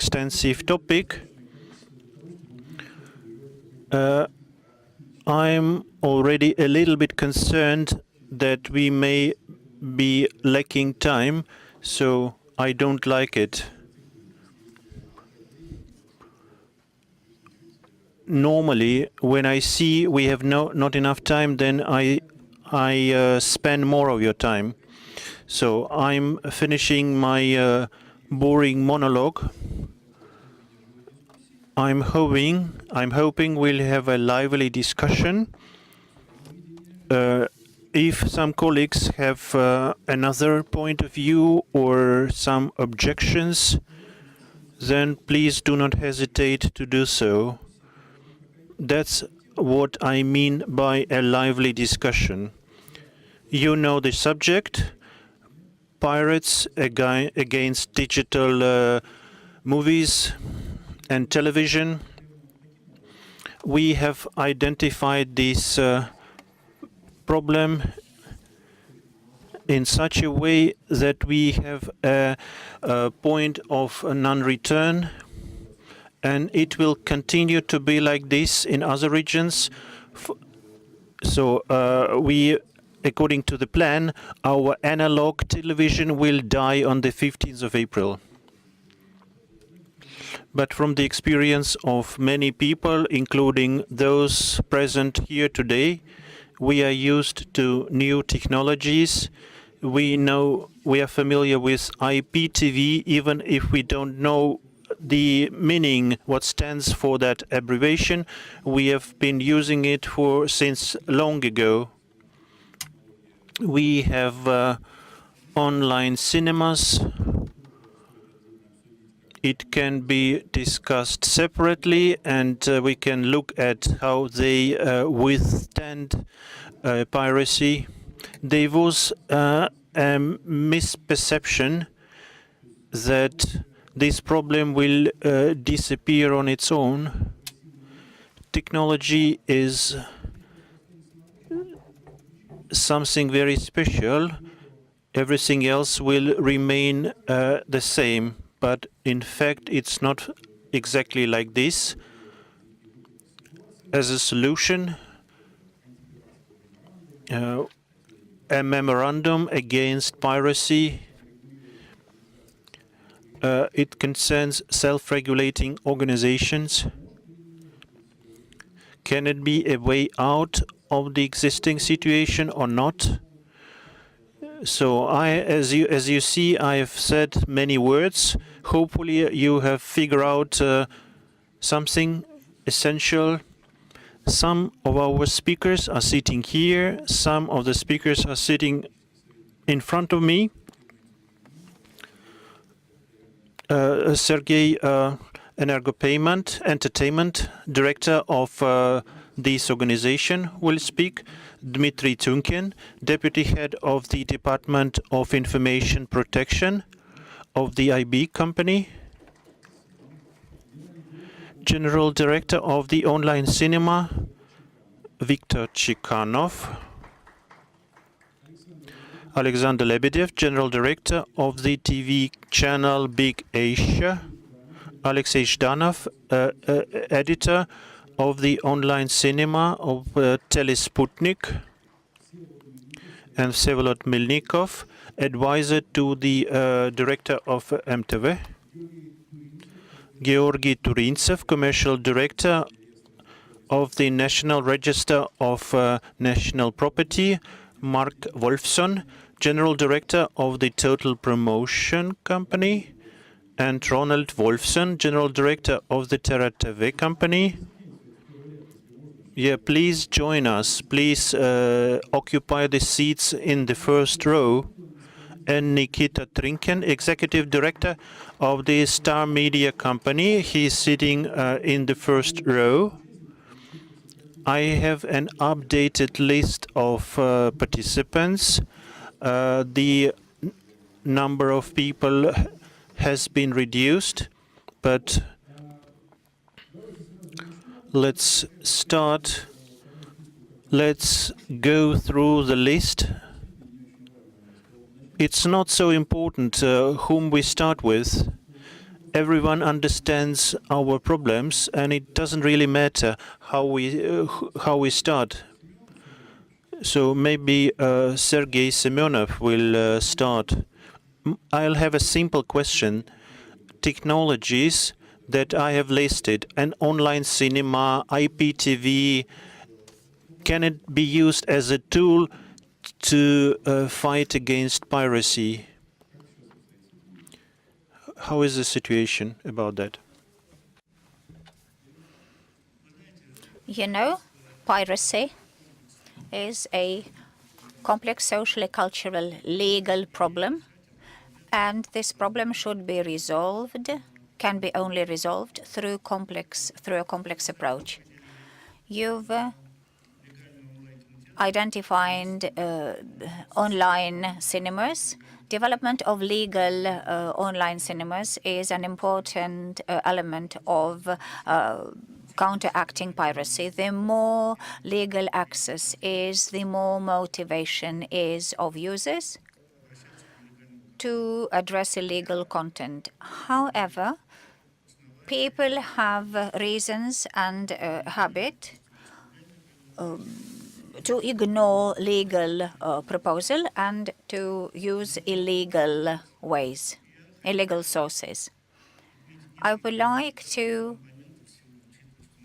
extensive topic. I'm already a little bit concerned that we may be lacking time, so I don't like it. Normally, when I see we have not enough time, then I spend more of your time. So I'm finishing my boring monologue. I'm hoping we'll have a lively discussion. If some colleagues have another point of view or some objections, then please do not hesitate to do so. That's what I mean by a lively discussion. You know the subject, pirates against digital movies and television. We have identified this problem in such a way that we have a point of non-return, and it will continue to be like this in other regions. So according to the plan, our analog television will die on the 15th of April. But from the experience of many people, including those present here today, we are used to new technologies. We are familiar with IPTV, even if we don't know the meaning, what stands for that abbreviation. We have been using it since long ago. We have online cinemas. It can be discussed separately, and we can look at how they withstand piracy. There was a misperception that this problem will disappear on its own. Technology is something very special. Everything else will remain the same. But in fact, it's not exactly like this. As a solution, a memorandum against piracy, it concerns self-regulating organizations. Can it be a way out of the existing situation or not? So as you see, I have said many words. Hopefully you have figured out something essential. Some of our speakers are sitting here. Some of the speakers are sitting in front of me. Sergey Entertainment Director of this organization will speak. Dmitry Tunkin, Deputy Head of the Department of Information Protection of the IB company. General Director of the Online Cinema, Viktor Chikhanov. Alexander Lebedev, General Director of the TV channel Big Asia. Alexei Zhdanov, Editor of the online cinema of Telesputnik, and Vsevolod Melnikov, advisor to the director of MTV. Georgy Turintsev, commercial director of the National Register of National Property. Mark Wolfson, general director of the Total Promotion Company. And Ronald Wolfson, general director of the Terra TV company. Yeah, please join us. Please occupy the seats in the first row. And Nikita Trinkin, executive director of the Star Media company. He's sitting in the first row. I have an updated list of participants. The number of people has been reduced, but let's start. Let's go through the list. It's not so important whom we start with. everyone understands our problems, and it doesn't really matter how we start. So maybe Sergei Semyonov will start. I'll have a simple question. Technologies that I have listed, an online cinema, IPTV, can it be used as a tool to fight against piracy? How is the situation about that? You know, piracy is a complex socially, cultural, legal problem, and this problem should be resolved, can be only resolved through a complex approach. You've identified online cinemas. Development of legal online cinemas is an important element of counteracting piracy. The more legal access is, the more motivation is of users to address illegal content. However, people have reasons and habit to ignore legal proposal and to use illegal ways, illegal sources. I would like to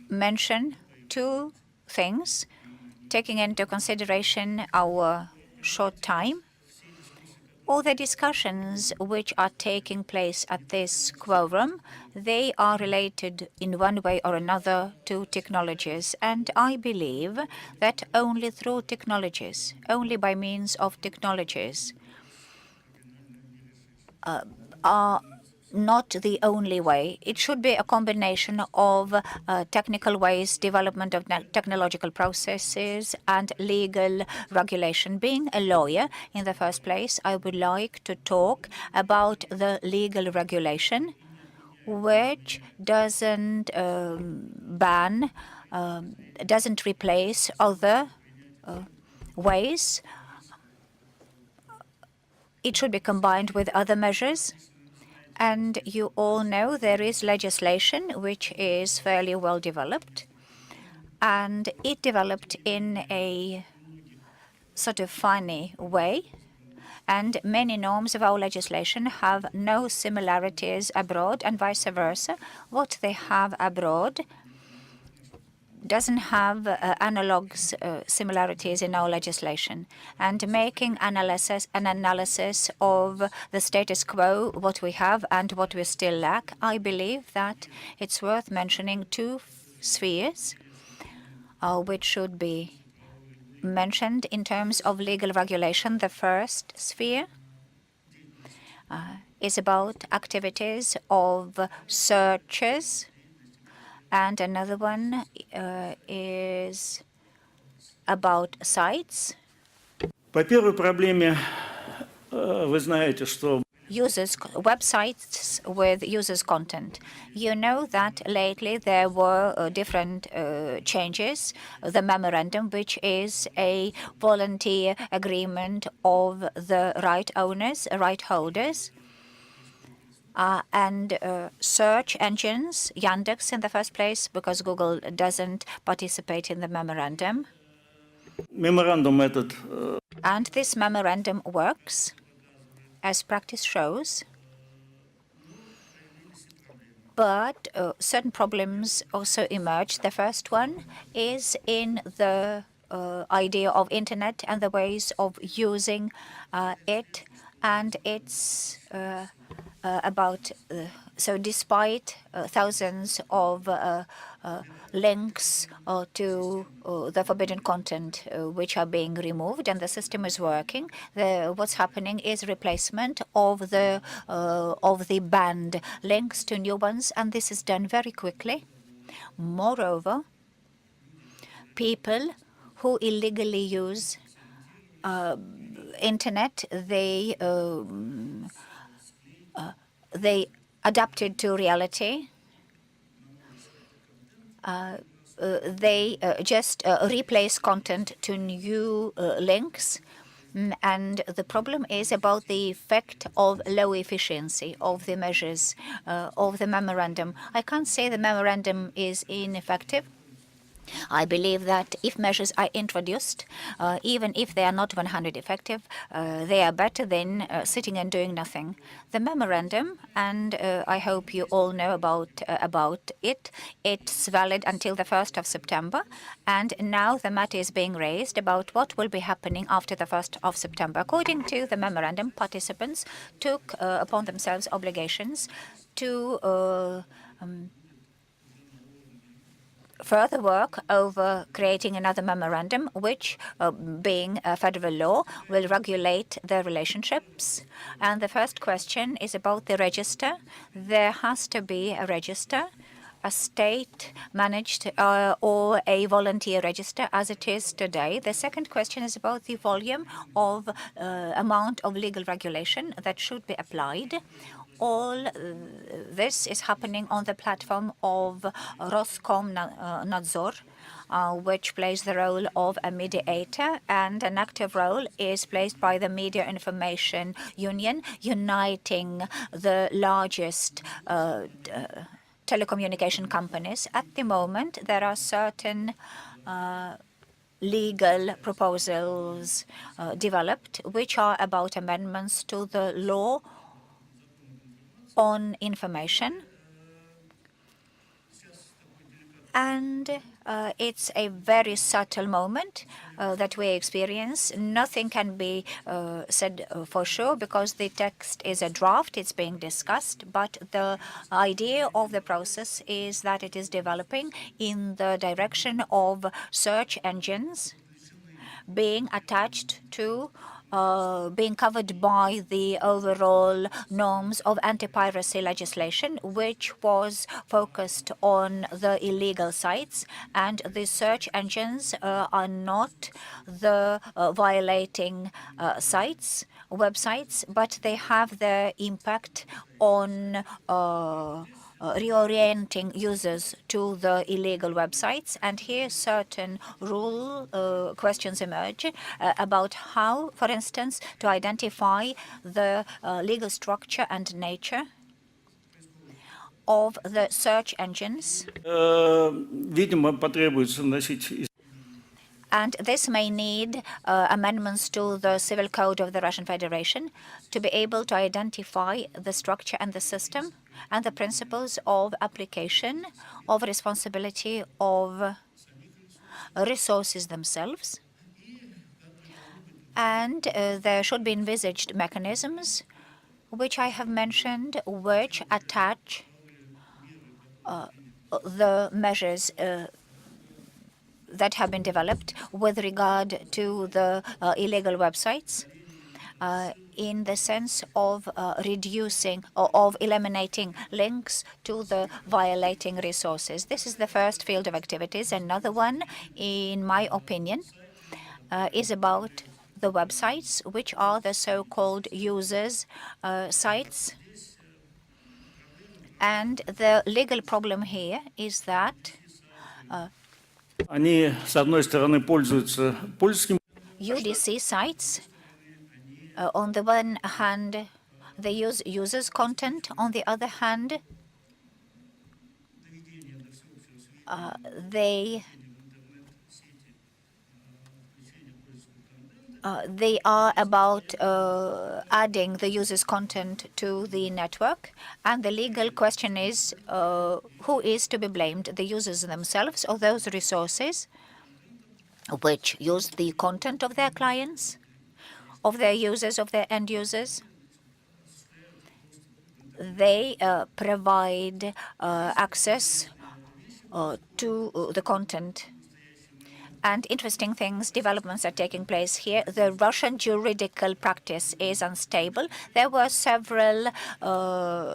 mention two things, taking into consideration our short time. All the discussions which are taking place at this quorum, they are related in one way or another to technologies. And I believe that only through technologies, only by means of technologies, are not the only way. It should be a combination of technical ways, development of technological processes, and legal regulation. Being a lawyer, in the first place, I would like to talk about the legal regulation, which doesn't ban, doesn't replace other ways. It should be combined with other measures. And you all know there is legislation which is fairly well developed, and it developed in a sort of funny way. And many norms of our legislation have no similarities abroad, and vice versa. What they have abroad doesn't have analogues, similarities in our legislation. And making an analysis of the status quo, what we have and what we still lack, I believe that it's worth mentioning two spheres which should be mentioned in terms of legal regulation. The first sphere is about activities of searches, and another one is about sites. По первой проблеме вы знаете, что Websites with users' content. You know that lately there were different changes. The memorandum, which is a volunteer agreement of the right owners, right holders, and search engines, Yandex in the first place, because Google doesn't participate in the memorandum. меморандум этот And this memorandum works, as practice shows. But certain problems also emerge. The first one is in the idea of internet and the ways of using it, and it's about so despite thousands of links to the forbidden content which are being removed and the system is working, what's happening is replacement of the banned links to new ones, and this is done very quickly. Moreover, people who illegally use internet, they adapted to reality. They just replace content to new links, And the problem is about the effect of low efficiency of the measures of the memorandum. I can't say the memorandum is ineffective. I believe that if measures are introduced, even if they are not 100% effective, they are better than sitting and doing nothing. The memorandum, and I hope you all know about it, it's valid until the 1st of September, and now the matter is being raised about what will be happening after the 1st of September. According to the memorandum, participants took upon themselves obligations to further work over creating another memorandum, which, being a federal law, will regulate their relationships. And the first question is about the register. There has to be a register, a state-managed or a volunteer register, as it is today. The second question is about the volume of amount of legal regulation that should be applied. All this is happening on the platform of Roskomnadzor, which plays the role of a mediator, and an active role is placed by the Media Information Union, uniting the largest telecommunication companies. At the moment, there are certain legal proposals developed, which are about amendments to the law on information, and it's a very subtle moment that we experience. Nothing can be said for sure because the text is a draft, it's being discussed, but the idea of the process is that it is developing in the direction of search engines being attached to being covered by the overall norms of anti-piracy legislation, which was focused on the illegal sites, and the search engines are not the violating websites, but they have their impact on reorienting users to the illegal websites. And here certain questions emerge about how, for instance, to identify the legal structure and nature of the search engines. Видимо, потребуется вносить. And this may need amendments to the Civil Code of the Russian Federation to be able to identify the structure and the system and the principles of application of responsibility of resources themselves. And there should be envisaged mechanisms, which I have mentioned, which attach the measures that have been developed with regard to the illegal websites in the sense of reducing or of eliminating links to the violating resources. This is the first field of activities. Another one, in my opinion, is about the websites, which are the so-called users' sites. And the legal problem here is that Они, с одной стороны, пользуются польским. UDC sites, on the one hand, they use users' content. On the other hand, they are about adding the user's content to the network. And the legal question is, who is to be blamed, the users themselves or those resources which use the content of their clients, of their users, of their end users? They provide access to the content. And interesting things, developments are taking place here. The Russian juridical practice is unstable. There were several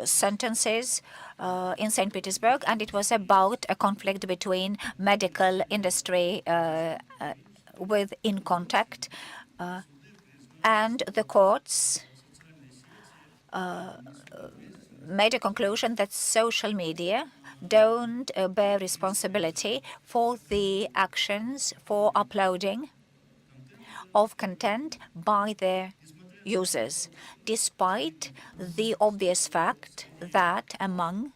sentences in St. Petersburg, and it was about a conflict between medical industry with InContact. And the courts made a conclusion that social media don't bear responsibility for the actions for uploading of content by their users, despite the obvious fact that among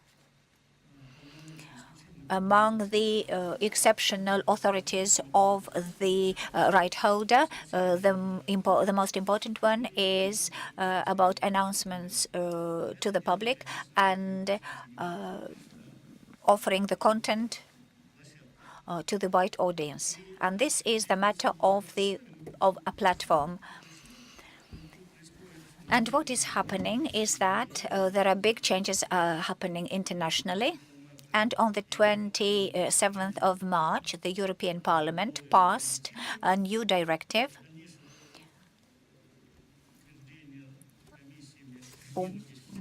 the exceptional authorities of the right holder, the most important one is about announcements to the public and offering the content to the wide audience. And this is the matter of a platform. And what is happening is that there are big changes happening internationally. And on the 27th of March, the European Parliament passed a new directive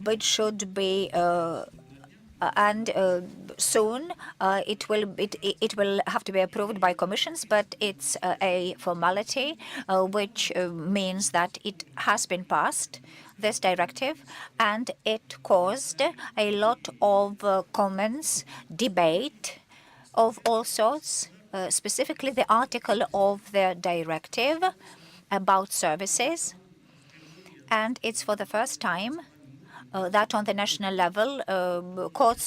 which should be soon it will have to be approved by commissions, but it's a formality which means that it has been passed, this directive, and it caused a lot of comments, debate of all sorts, specifically the article of the directive about services. And it's for the first time that on the national level, court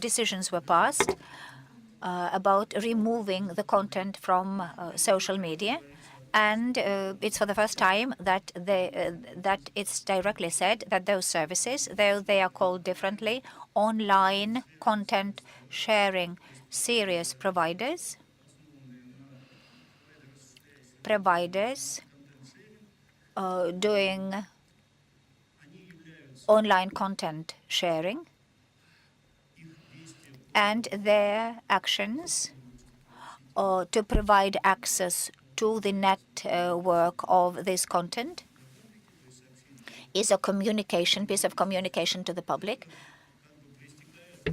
decisions were passed about removing the content from social media. And it's for the first time that it's directly said that those services, though they are called differently, online content sharing service providers doing online content sharing, and their actions to provide access to the network of this content is a piece of communication to the public.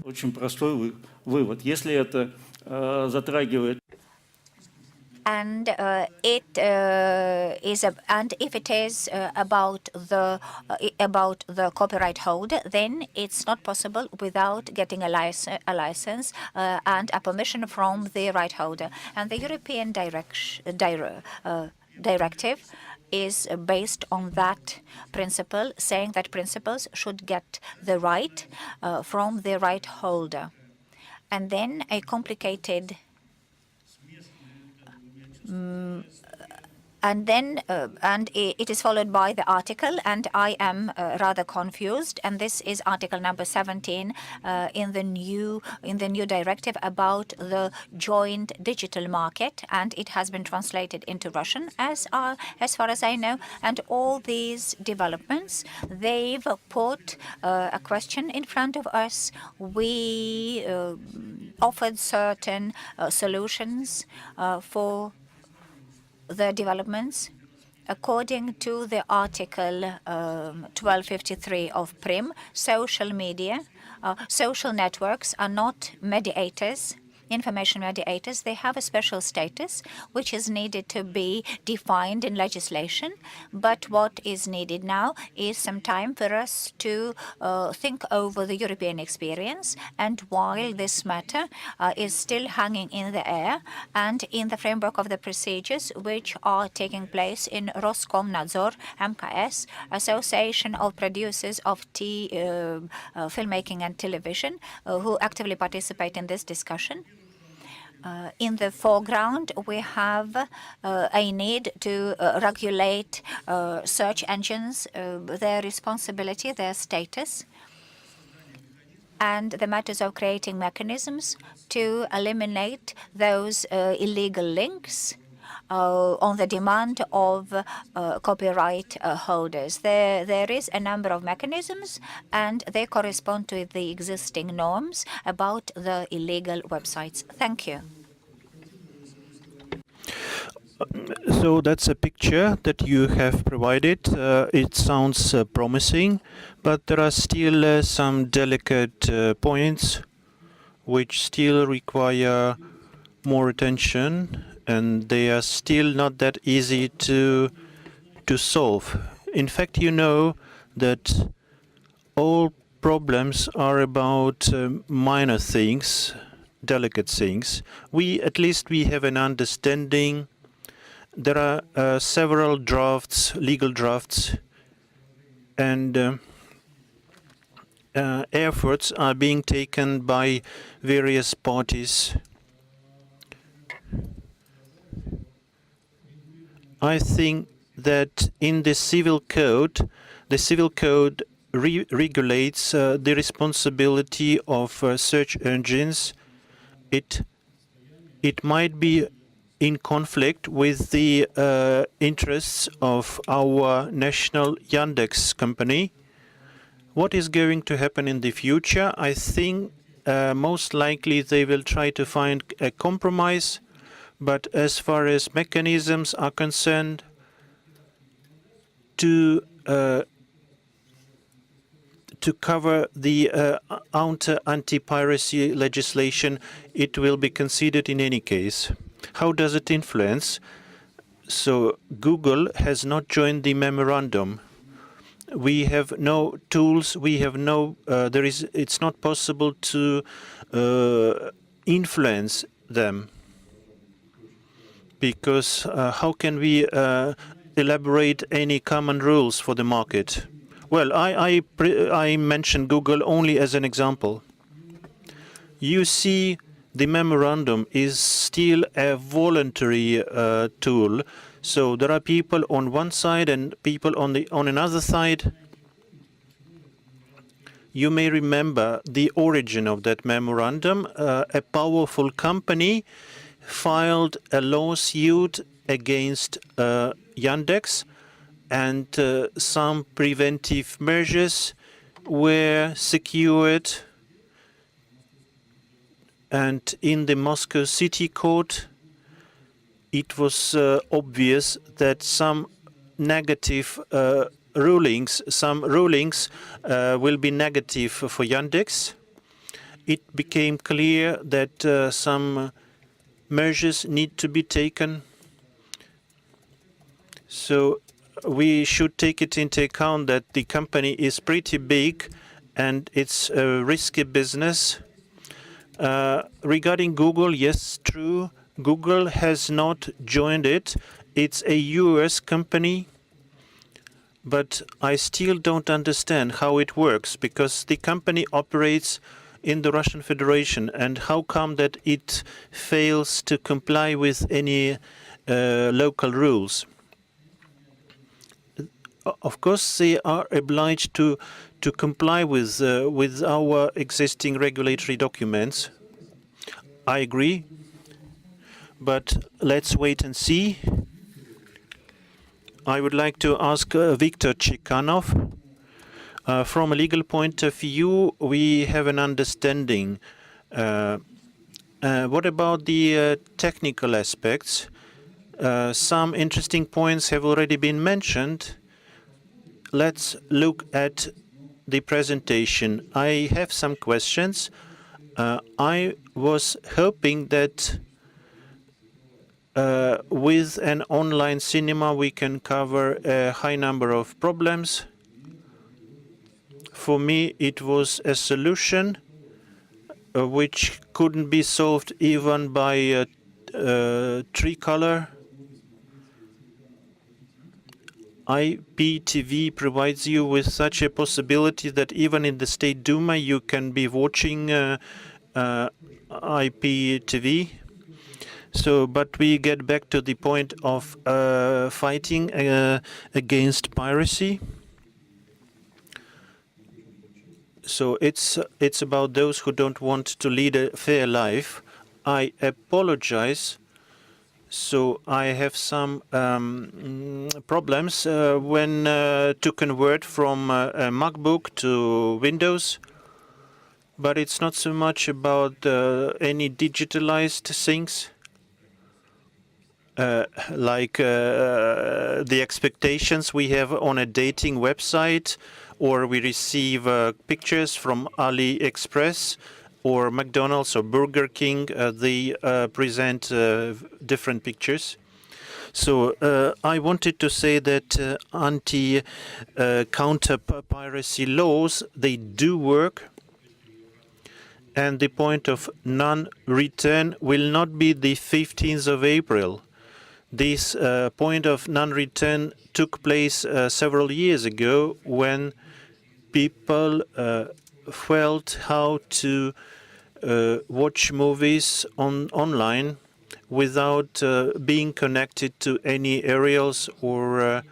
Очень простой вывод. Если это затрагивает And if it is about the copyright holder, then it's not possible without getting a license and a permission from the right holder. And the European directive is based on that principle, saying that principals should get the right from the right holder. And then a complicated and it is followed by the article, and I am rather confused. And this is article number 17 in the new directive about the joint digital market, and it has been translated into Russian as far as I know. And all these developments, they've put a question in front of us. We offered certain solutions for the developments. According to the article 1253 of PRIM, social media, social networks are not mediators, information mediators. They have a special status which is needed to be defined in legislation. But what is needed now is some time for us to think over the European experience. And while this matter is still hanging in the air, and in the framework of the procedures which are taking place in Roskomnadzor, MKS, Association of Producers of Filmmaking and Television, who actively participate in this discussion. In the foreground, we have a need to regulate search engines, their responsibility, their status, and the matters of creating mechanisms to eliminate those illegal links on the demand of copyright holders. There is a number of mechanisms, and they correspond to the existing norms about the illegal websites. Thank you. So that's a picture that you have provided. It sounds promising, but there are still some delicate points which still require more attention, and they are still not that easy to solve. In fact, you know that all problems are about minor things, delicate things. At least we have an understanding. There are several drafts, legal drafts, and efforts are being taken by various parties. I think that in the civil code regulates the responsibility of search engines. It might be in conflict with the interests of our national Yandex company. What is going to happen in the future? I think most likely they will try to find a compromise. But as far as mechanisms are concerned, to cover the anti-piracy legislation, it will be considered in any case. How does it influence? So Google has not joined the memorandum. We have no tools. We have no. It's not possible to influence them. Because how can we elaborate any common rules for the market? Well, I mentioned Google only as an example. You see, the memorandum is still a voluntary tool. So there are people on one side and people on another side. You may remember the origin of that memorandum. A powerful company filed a lawsuit against Yandex, and some preventive measures were secured. And in the Moscow City Court, it was obvious that some negative rulings will be negative for Yandex. It became clear that some measures need to be taken. So we should take it into account that the company is pretty big and it's a risky business. Regarding Google, yes, true. Google has not joined it. It's a US company. But I still don't understand how it works, because the company operates in the Russian Federation, and how come that it fails to comply with any local rules? Of course, they are obliged to comply with our existing regulatory documents. I agree, but let's wait and see. I would like to ask Viktor Chikhanov. From a legal point of view, we have an understanding. What about the technical aspects? Some interesting points have already been mentioned. Let's look at the presentation. I have some questions. I was hoping that with an online cinema we can cover a high number of problems. For me, it was a solution which couldn't be solved even by Tricolor. IPTV provides you with such a possibility that even in the State Duma you can be watching IPTV. So, but we get back to the point of fighting against piracy. So it's about those who don't want to lead a fair life. I apologize. So I have some problems when to convert from a MacBook to Windows. But it's not so much about any digitalized things. Like the expectations we have on a dating website, or we receive pictures from AliExpress or McDonald's or Burger King. They present different pictures. So I wanted to say that anti-counter-piracy laws, they do work. and the point of non-return will not be the 15th of April. This point of non-return took place several years ago when people felt how to watch movies online without being connected to any aerials or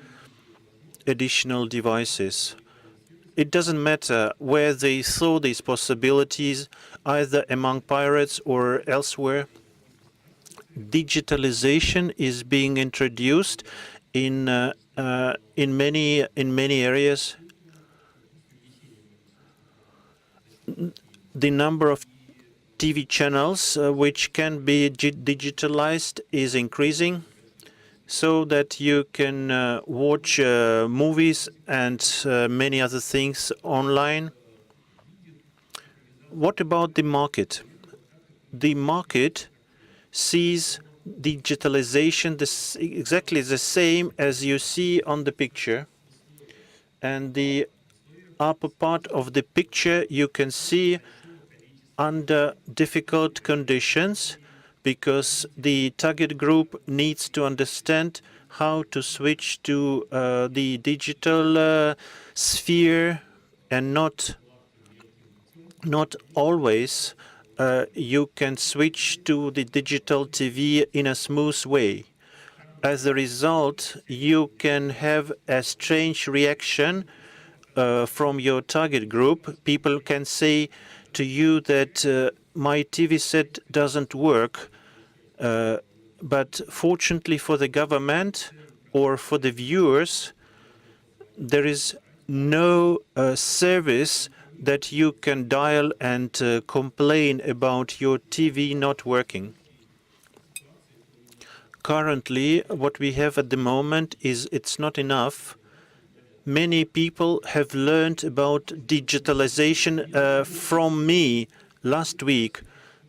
additional devices. It doesn't matter where they saw these possibilities, either among pirates or elsewhere. Digitalization is being introduced in many areas. The number of TV channels which can be digitalized is increasing, so that you can watch movies and many other things online. What about the market? The market sees digitalization exactly the same as you see on the picture. And the upper part of the picture you can see under difficult conditions, because the target group needs to understand how to switch to the digital sphere, and not always you can switch to the digital TV in a smooth way. As a result, you can have a strange reaction from your target group. People can say to you that my TV set doesn't work, but fortunately for the government or for the viewers, there is no service that you can dial and complain about your TV not working. Currently, what we have at the moment is it's not enough. Many people have learned about digitalization from me last week.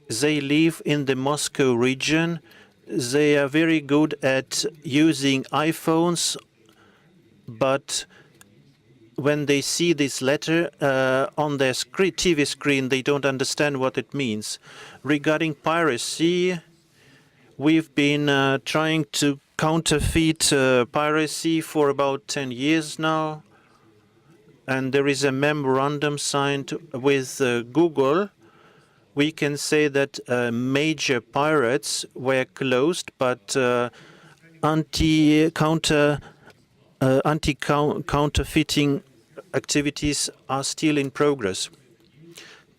They live in the Moscow region. They are very good at using iPhones, but when they see this letter on their TV screen, they don't understand what it means. Regarding piracy, we've been trying to counterfeit piracy for about 10 years now. And there is a memorandum signed with Google. We can say that major pirates were closed, but anti-counterfeiting activities are still in progress.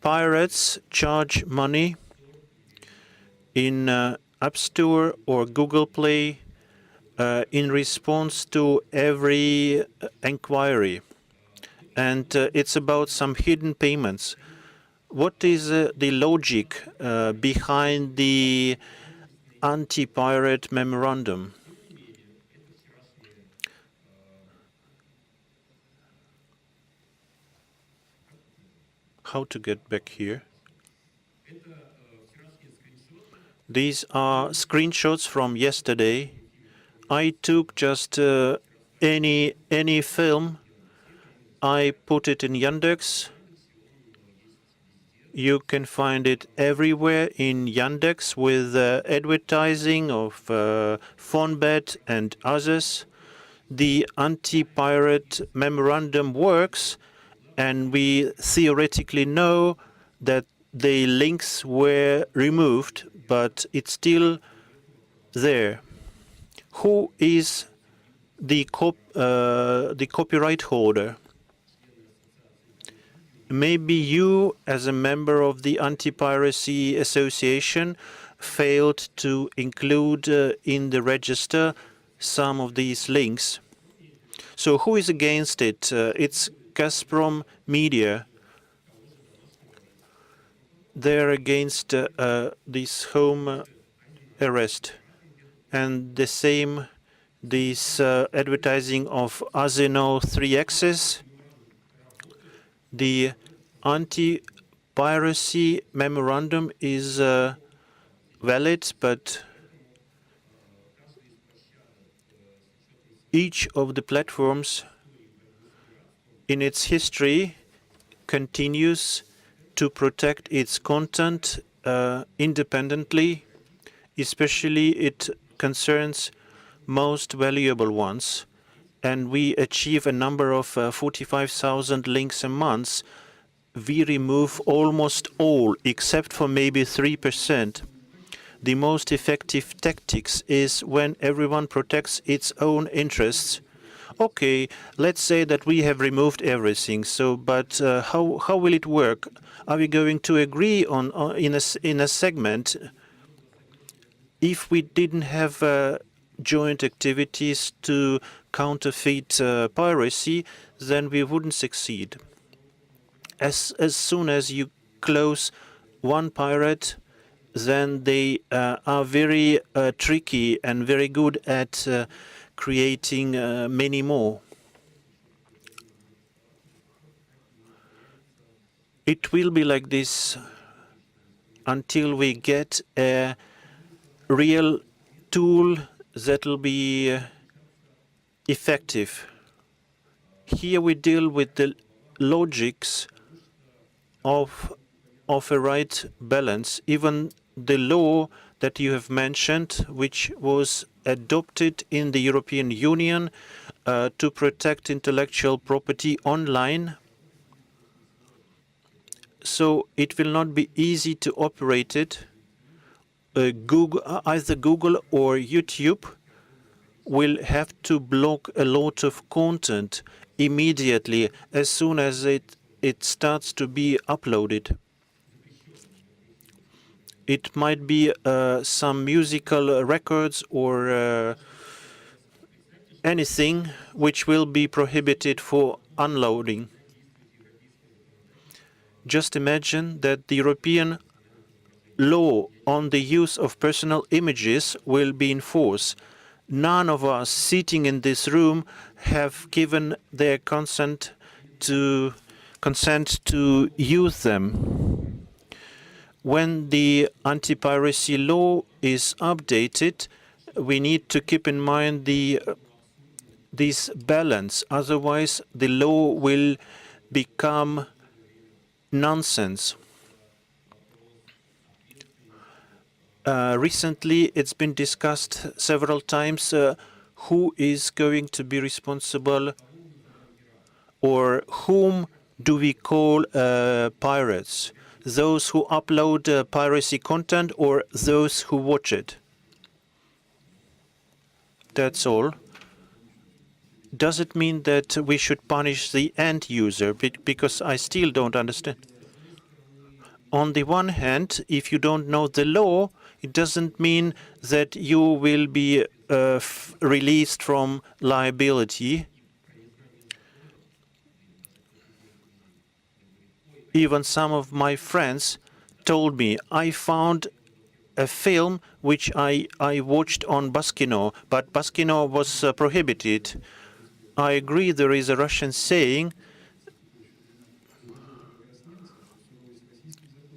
Pirates charge money in App Store or Google Play in response to every inquiry. And it's about some hidden payments. What is the logic behind the anti-pirate memorandum? How to get back here? These are screenshots from yesterday. I took just any film. I put it in Yandex. You can find it everywhere in Yandex with advertising of PhoneBet and others. The anti-pirate memorandum works, and we theoretically know that the links were removed, but it's still there. Who is the copyright holder? Maybe you, as a member of the Antipiracy Association, failed to include in the register some of these links. So who is against it? It's Gazprom Media. They're against this home arrest. And the same, this advertising of Arsenal 3-axis. The anti-piracy memorandum is valid, but each of the platforms in its history continues to protect its content independently, especially it concerns most valuable ones. And we achieve a number of 45,000 links a month. We remove almost all, except for maybe 3%. The most effective tactics is when everyone protects its own interests. Okay, let's say that we have removed everything. So, but how will it work? Are we going to agree on in a segment? If we didn't have joint activities to counterfeit piracy, then we wouldn't succeed. As soon as you close one pirate, then they are very tricky and very good at creating many more. It will be like this until we get a real tool that will be effective. Here we deal with the logics of a right balance. Even the law that you have mentioned, which was adopted in the European Union to protect intellectual property online, so it will not be easy to operate it. Either Google or YouTube will have to block a lot of content immediately as soon as it starts to be uploaded. It might be some musical records or anything which will be prohibited for unloading. Just imagine that the European law on the use of personal images will be in force. None of us sitting in this room have given their consent to use them. When the anti-piracy law is updated, we need to keep in mind this balance. Otherwise, the law will become nonsense. Recently, it's been discussed several times who is going to be responsible, or whom do we call pirates? Those who upload piracy content or those who watch it? That's all. Does it mean that we should punish the end user? Because I still don't understand. On the one hand, if you don't know the law, it doesn't mean that you will be released from liability. Even some of my friends told me, I found a film which I watched on Baskino, but Baskino was prohibited. I agree there is a Russian saying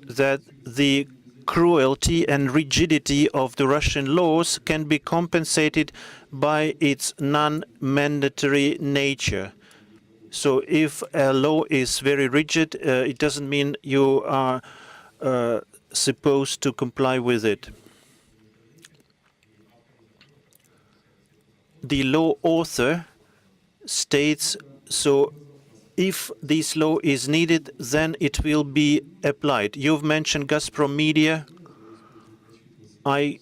that the cruelty and rigidity of the Russian laws can be compensated by its non-mandatory nature. So if a law is very rigid, it doesn't mean you are supposed to comply with it. The law author states, so if this law is needed, then it will be applied. You've mentioned Gazprom Media. I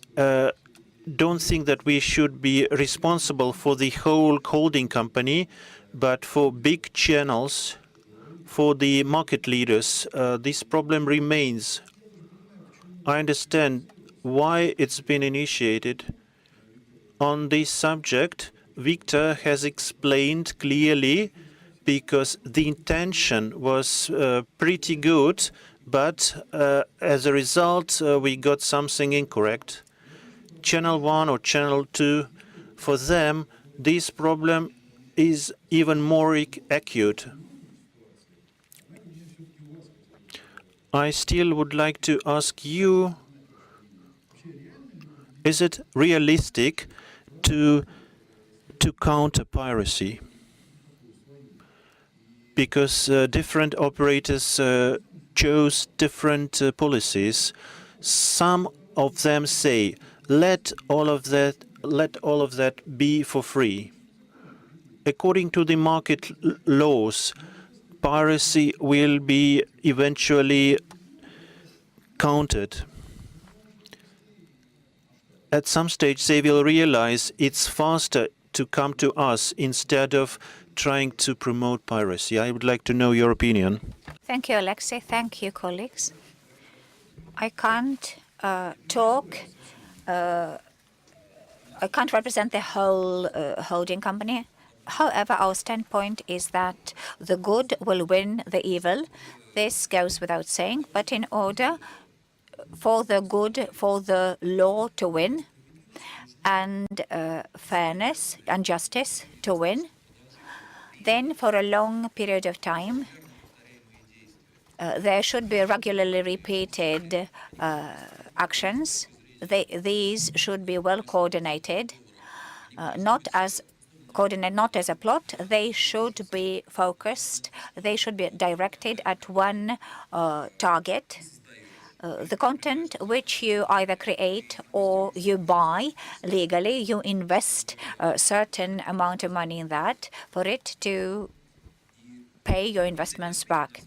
don't think that we should be responsible for the whole holding company, but for big channels, for the market leaders, this problem remains. I understand why it's been initiated. On this subject, Victor has explained clearly, because the intention was pretty good, but as a result, we got something incorrect. Channel 1 or Channel 2, for them, this problem is even more acute. I still would like to ask you, is it realistic to counter piracy? Because different operators chose different policies. Some of them say, let all of that be for free. According to the market laws, piracy will be eventually counted. At some stage, they will realize it's faster to come to us instead of trying to promote piracy. I would like to know your opinion. Thank you, Alexei. Thank you, colleagues. I can't I can't represent the whole holding company. However, our standpoint is that the good will win the evil. This goes without saying, but in order for the good, for the law to win, and fairness and justice to win, then for a long period of time, there should be regularly repeated actions. These should be well coordinated, not as a plot. They should be focused. They should be directed at one target. The content which you either create or you buy legally, you invest a certain amount of money in that for it to pay your investments back.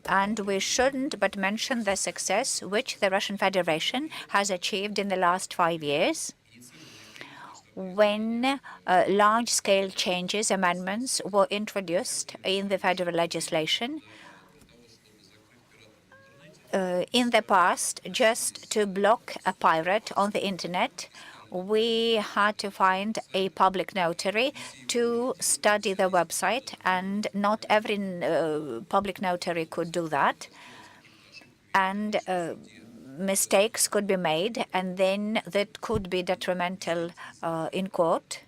And we shouldn't but mention the success which the Russian Federation has achieved in the last 5 years, when large-scale changes, amendments were introduced in the federal legislation. In the past, just to block a pirate on the internet, we had to find a public notary to study the website, and not every public notary could do that. And mistakes could be made, and then that could be detrimental in court.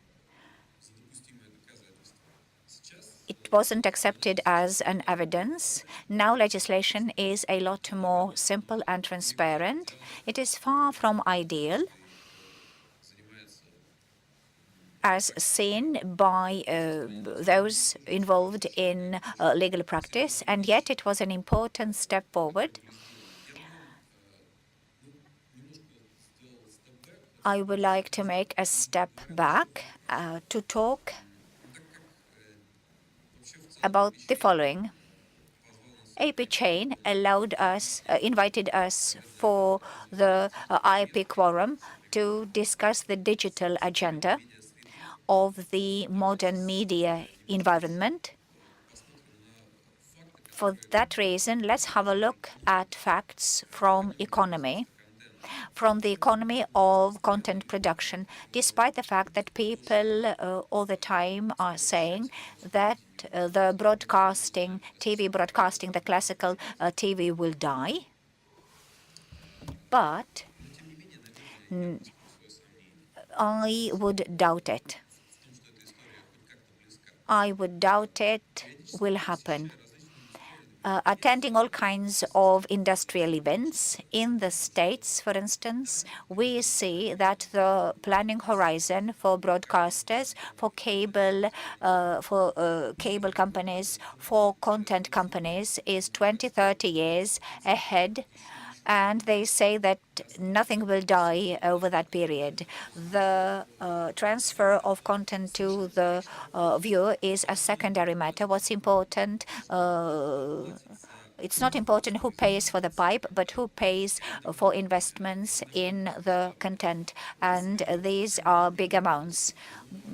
It wasn't accepted as an evidence. Now legislation is a lot more simple and transparent. It is far from ideal, as seen by those involved in legal practice, and yet it was an important step forward. I would like to make a step back to talk about the following. AP Chain invited us for the IPQuorum to discuss the digital agenda of the modern media environment. For that reason, let's have a look at facts from the economy of content production, despite the fact that people all the time are saying that the TV broadcasting, the classical TV will die. But I would doubt it. I would doubt it will happen. Attending all kinds of industrial events in the States, for instance, we see that the planning horizon for broadcasters, for cable companies, for content companies is 20, 30 years ahead. And they say that nothing will die over that period. The transfer of content to the viewer is a secondary matter. What's important, it's not important who pays for the pipe, but who pays for investments in the content. And these are big amounts.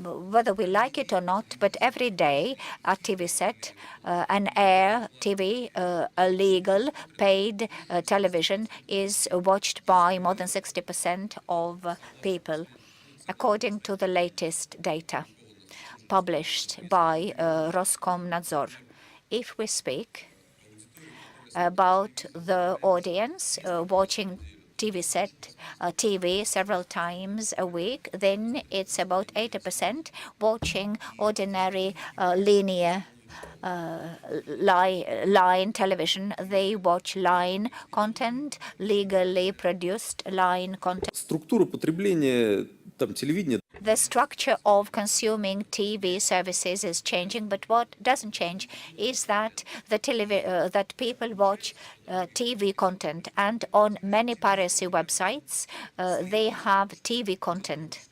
Whether we like it or not, but every day a TV set, an air TV, a legal paid television is watched by more than 60% of people, according to the latest data published by Roskomnadzor. If we speak about the audience watching TV several times a week, then it's about 80% watching ordinary linear line television. They watch line content, legally produced line content. Структура потребления там телевидения. The structure of consuming TV services is changing, but what doesn't change is that that people watch TV content, and on many piracy websites they have TV content.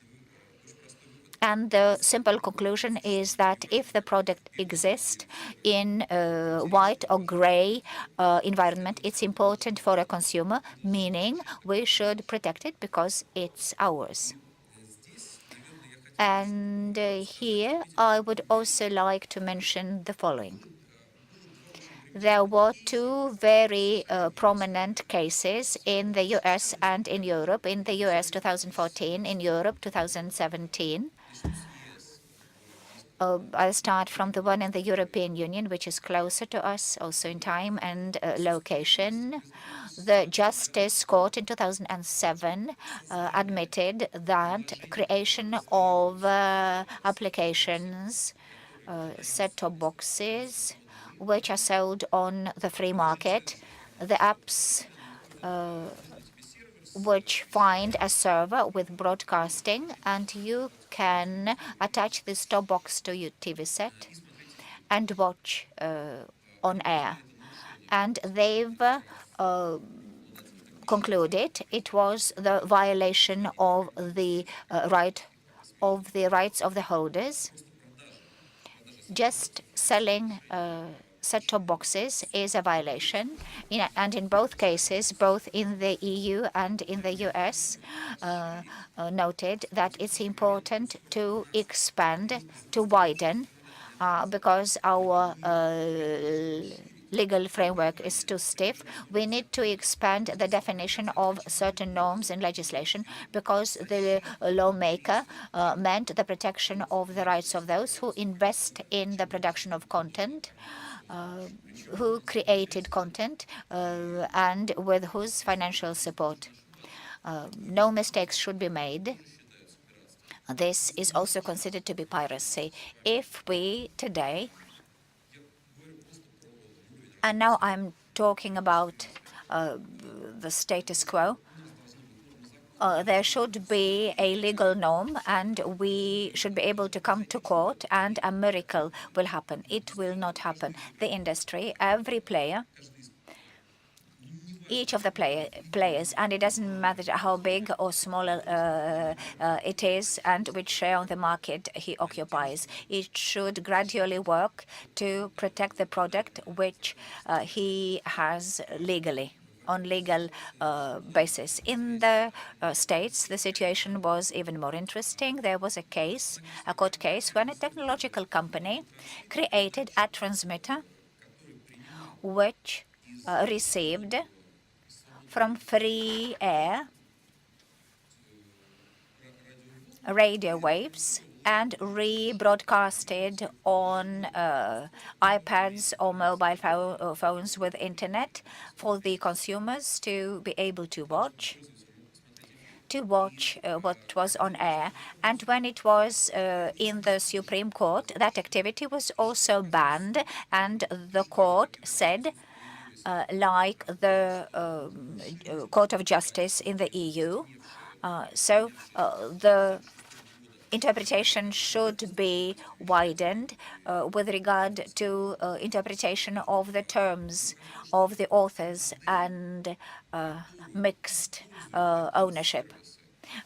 And the simple conclusion is that if the product exists in a white or gray environment, it's important for a consumer, meaning we should protect it because it's ours. And here I would also like to mention the following. There were two very prominent cases in the US and in Europe. In the US 2014, in Europe 2017. I'll start from the one in the European Union, which is closer to us, also in time and location. The Justice Court in 2007 admitted that creation of applications, set-top boxes, which are sold on the free market, the apps which find a server with broadcasting, and you can attach this top box to your TV set and watch on air. And they've concluded it was the violation of the rights of the holders. Just selling set-top boxes is a violation, and in both cases, both in the EU and in the US, noted that it's important to expand, to widen, because our legal framework is too stiff. We need to expand the definition of certain norms in legislation because the lawmaker meant the protection of the rights of those who invest in the production of content, who created content, and with whose financial support. No mistakes should be made. This is also considered to be piracy. If we today, and now I'm talking about the status quo, there should be a legal norm, and we should be able to come to court, and a miracle will happen. It will not happen. The industry, every player, each of the players, and it doesn't matter how big or small it is and which share on the market he occupies, it should gradually work to protect the product which he has legally, on legal basis. In the States, the situation was even more interesting. There was a case, a court case, when a technological company created a transmitter which received from free air radio waves and rebroadcasted on iPads or mobile phones with internet for the consumers to be able to watch what was on air. And when it was in the Supreme Court, that activity was also banned, and the court said, like the Court of Justice in the EU, the interpretation should be widened with regard to interpretation of the terms of the authors and mixed ownership.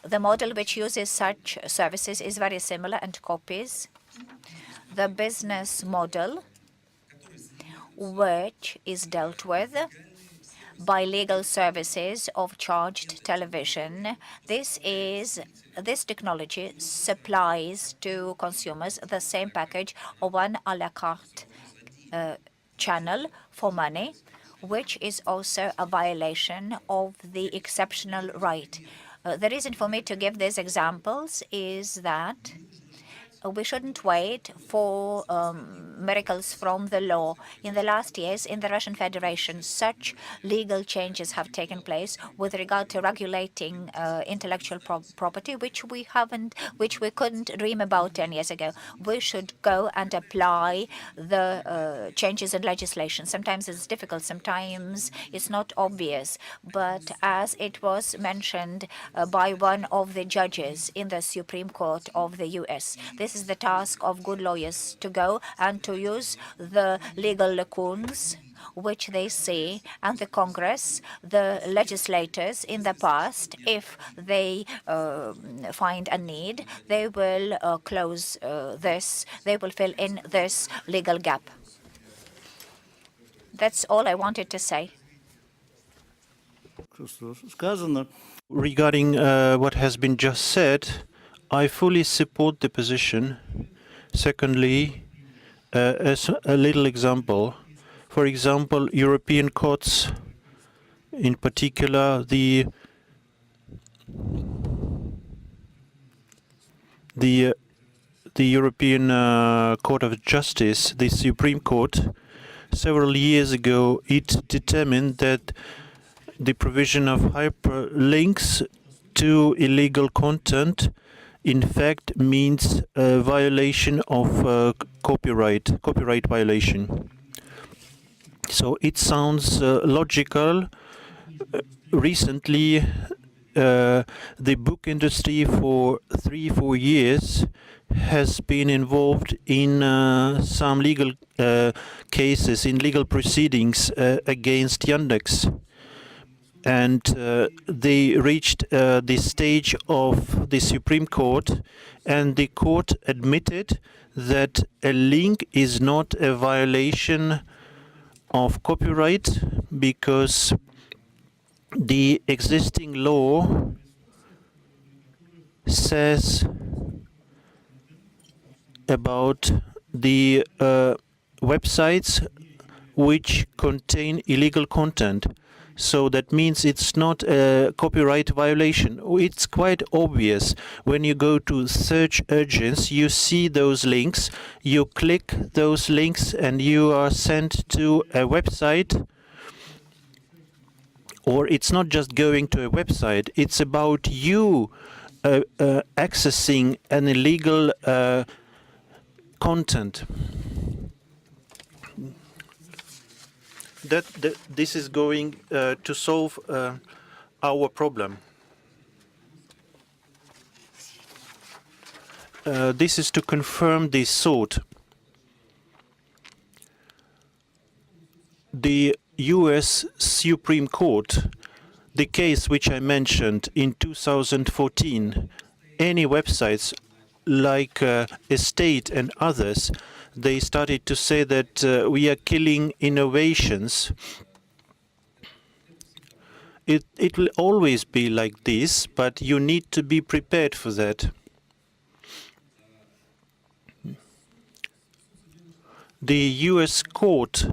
The model which uses such services is very similar and copies the business model which is dealt with by legal services of charged television. This technology supplies to consumers the same package of one a la carte channel for money, which is also a violation of the exceptional right. The reason for me to give these examples is that we shouldn't wait for miracles from the law. In the last years, in the Russian Federation, such legal changes have taken place with regard to regulating intellectual property, which we couldn't dream about 10 years ago. We should go and apply the changes in legislation. Sometimes it's difficult, sometimes it's not obvious, but as it was mentioned by one of the judges in the Supreme Court of the US, this is the task of good lawyers, to go and to use the legal lacunes which they see, and the Congress, the legislators in the past, if they find a need, they will close this, they will fill in this legal gap. That's all I wanted to say. Regarding what has been just said, I fully support the position. Secondly, as a little example, for example, European courts, in particular the European Court of Justice, the Supreme Court, several years ago, it determined that the provision of hyperlinks to illegal content in fact means a violation of copyright violation. So it sounds logical. Recently, the book industry for 3-4 years has been involved in some legal cases, in legal proceedings against Yandex. And they reached the stage of the Supreme Court, and the court admitted that a link is not a violation of copyright because the existing law says about the websites which contain illegal content. So that means it's not a copyright violation. It's quite obvious. When you go to search engines, you see those links, you click those links, and you are sent to a website. Or it's not just going to a website, it's about you accessing an illegal content. This is going to solve our problem. This is to confirm this thought. The US Supreme Court, the case which I mentioned in 2014, any websites like Estate and others, they started to say that we are killing innovations. It will always be like this, but you need to be prepared for that. The US court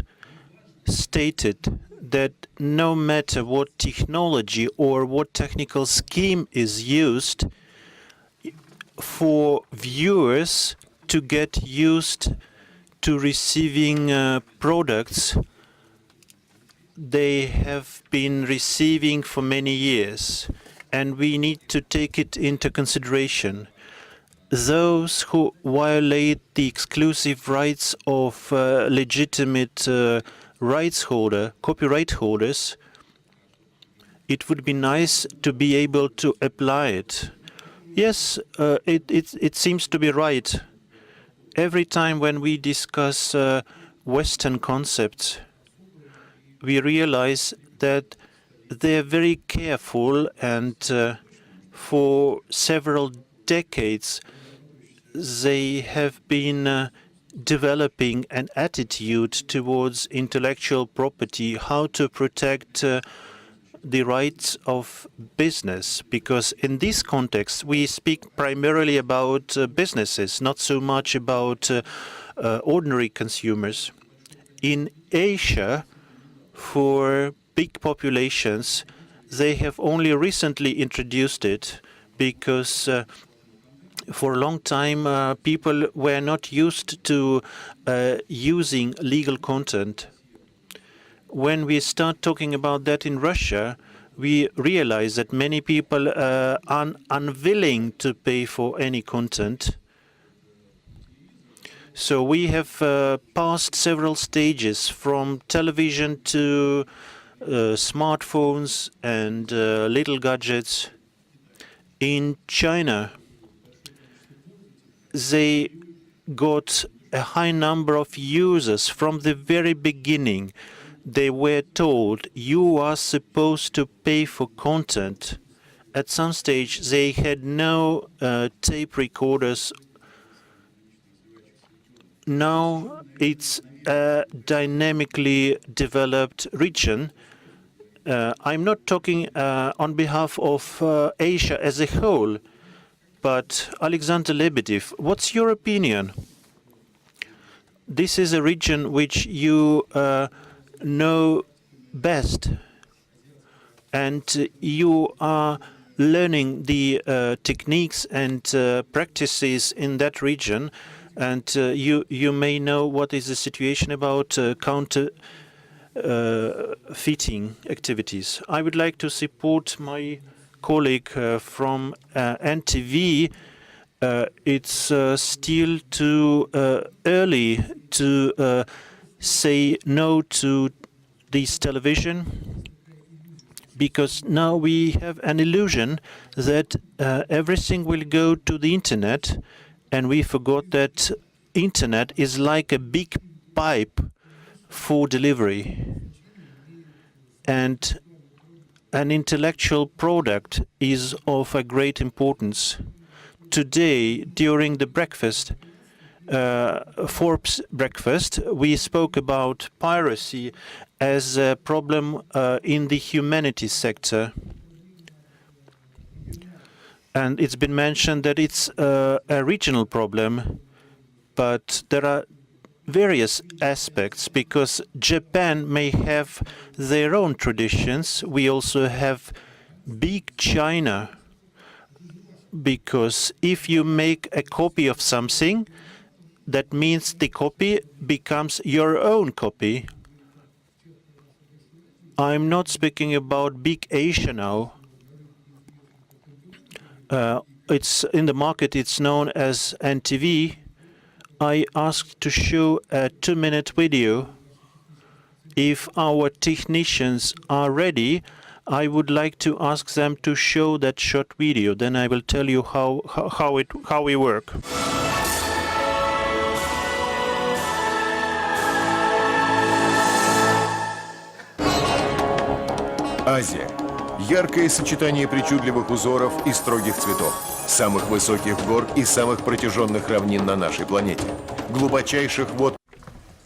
stated that no matter what technology or what technical scheme is used, for viewers to get used to receiving products they have been receiving for many years, and we need to take it into consideration. Those who violate the exclusive rights of legitimate copyright holders, it would be nice to be able to apply it. Yes, it seems to be right. Every time when we discuss Western concepts, we realize that they're very careful, and for several decades they have been developing an attitude towards intellectual property, how to protect the rights of business, because in this context we speak primarily about businesses, not so much about ordinary consumers. In Asia, for big populations, they have only recently introduced it because For a long time, people were not used to using legal content. When we start talking about that in Russia, we realize that many people are unwilling to pay for any content. So we have passed several stages from television to smartphones and little gadgets. In China, they got a high number of users from the very beginning. They were told, you are supposed to pay for content. At some stage, they had no tape recorders. Now it's a dynamically developed region. I'm not talking on behalf of Asia as a whole, but Alexander Lebedev, what's your opinion? This is a region which you know best, and you are learning the techniques and practices in that region, and you may know what is the situation about counterfeiting activities. I would like to support my colleague from NTV. It's still too early to say no to this television, because now we have an illusion that everything will go to the internet, and we forgot that internet is like a big pipe for delivery, and an intellectual product is of a great importance. Today, during the breakfast, Forbes breakfast, we spoke about piracy as a problem in the humanities sector. And it's been mentioned that it's a regional problem, but there are various aspects, because Japan may have their own traditions. We also have big China, because if you make a copy of something, that means the copy becomes your own copy. I'm not speaking about big Asia now. It's in the market, it's known as NTV. I asked to show a 2-minute video. If our technicians are ready, I would like to ask them to show that short video. Then I will tell you how we work. Азия. Яркое сочетание причудливых узоров и строгих цветов, самых высоких гор и самых протяженных равнин на нашей планете, глубочайших вод.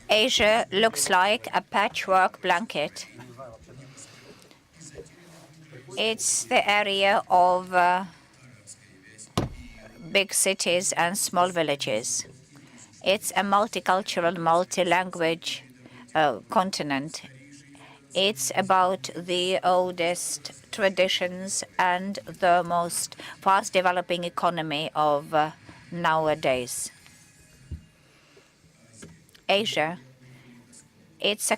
Asia looks like a patchwork blanket. It's the area of big cities and small villages. It's a multicultural, multi-language continent. It's about the oldest traditions and the most fast-developing economy of nowadays. Asia, it's a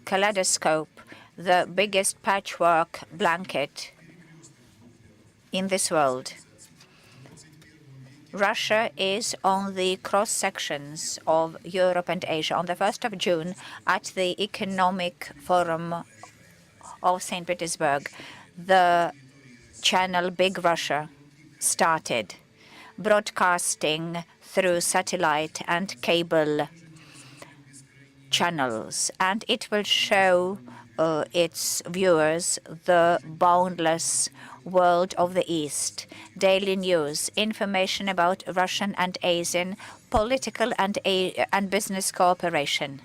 kaleidoscope, the biggest patchwork blanket in this world. Russia is on the cross-sections of Europe and Asia. On the 1st of June, at the Economic Forum of St. Petersburg, the channel Big Russia started, broadcasting through satellite and cable channels, and it will show its viewers the boundless world of the East, daily news, information about Russian and Asian political and business cooperation,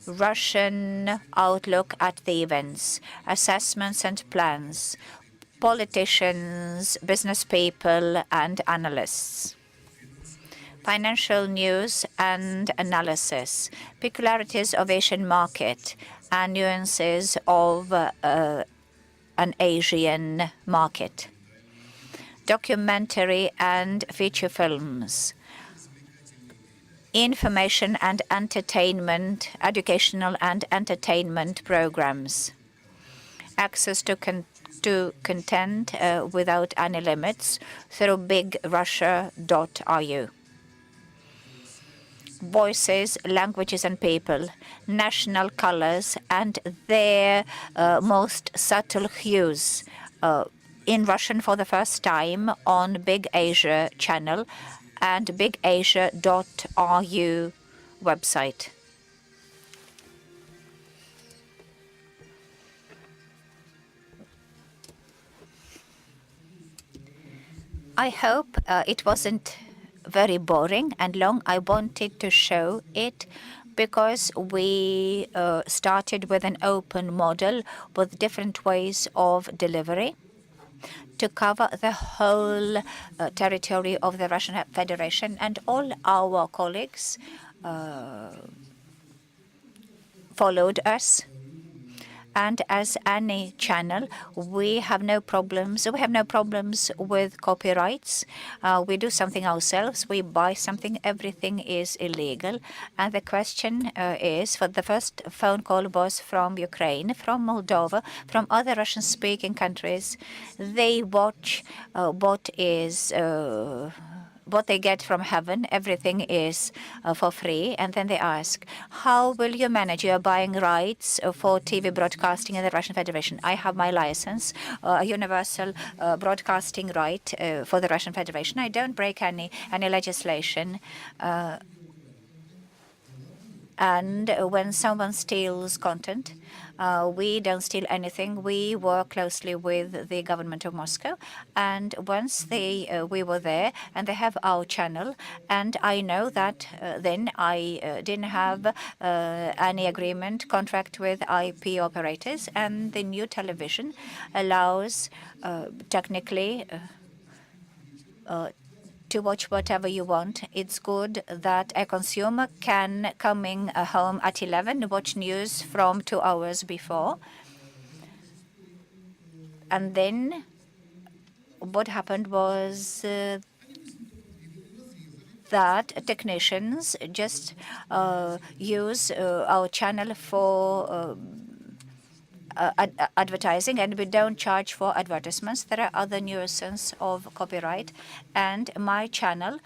Russian outlook at the events, assessments and plans, politicians, business people and analysts, financial news and analysis, peculiarities of Asian market, and nuances of an Asian market. documentary and feature films, information and entertainment, educational and entertainment programs, access to content without any limits through bigrussia.ru. Voices, languages and people, national colors and their most subtle hues in Russian for the first time on Big Asia channel and bigasia.ru website. I hope it wasn't very boring and long. I wanted to show it because we started with an open model with different ways of delivery to cover the whole territory of the Russian Federation, and all our colleagues followed us. And as any channel, we have no problems. We have no problems with copyrights. We do something ourselves. We buy something. Everything is illegal. And the question is, for the first phone call was from Ukraine, from Moldova, from other Russian-speaking countries. They watch what they get from heaven. Everything is for free. And then they ask, how will you manage? You are buying rights for TV broadcasting in the Russian Federation. I have my license, a universal broadcasting right for the Russian Federation. I don't break any legislation. And when someone steals content, we don't steal anything. We work closely with the government of Moscow. And once we were there, and they have our channel, and I know that then I didn't have any contract with IP operators, and the new television allows technically to watch whatever you want. It's good that a consumer can coming home at 11, watch news from 2 hours before. And then what happened was that technicians just use our channel for advertising, and we don't charge for advertisements. There are other nuances of copyright, and my channel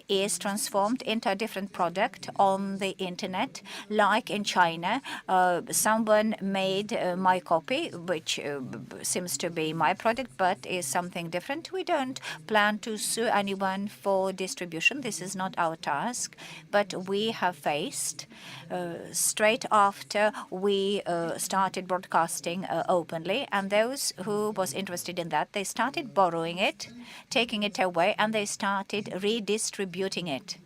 is transformed into a different product on the internet. Like in China, someone made my copy, which seems to be my product, but is something different. We don't plan to sue anyone for distribution. This is not our task, but we have faced straight after we started broadcasting openly, and those who was interested in that, they started borrowing it, taking it away, and they started redistributing it.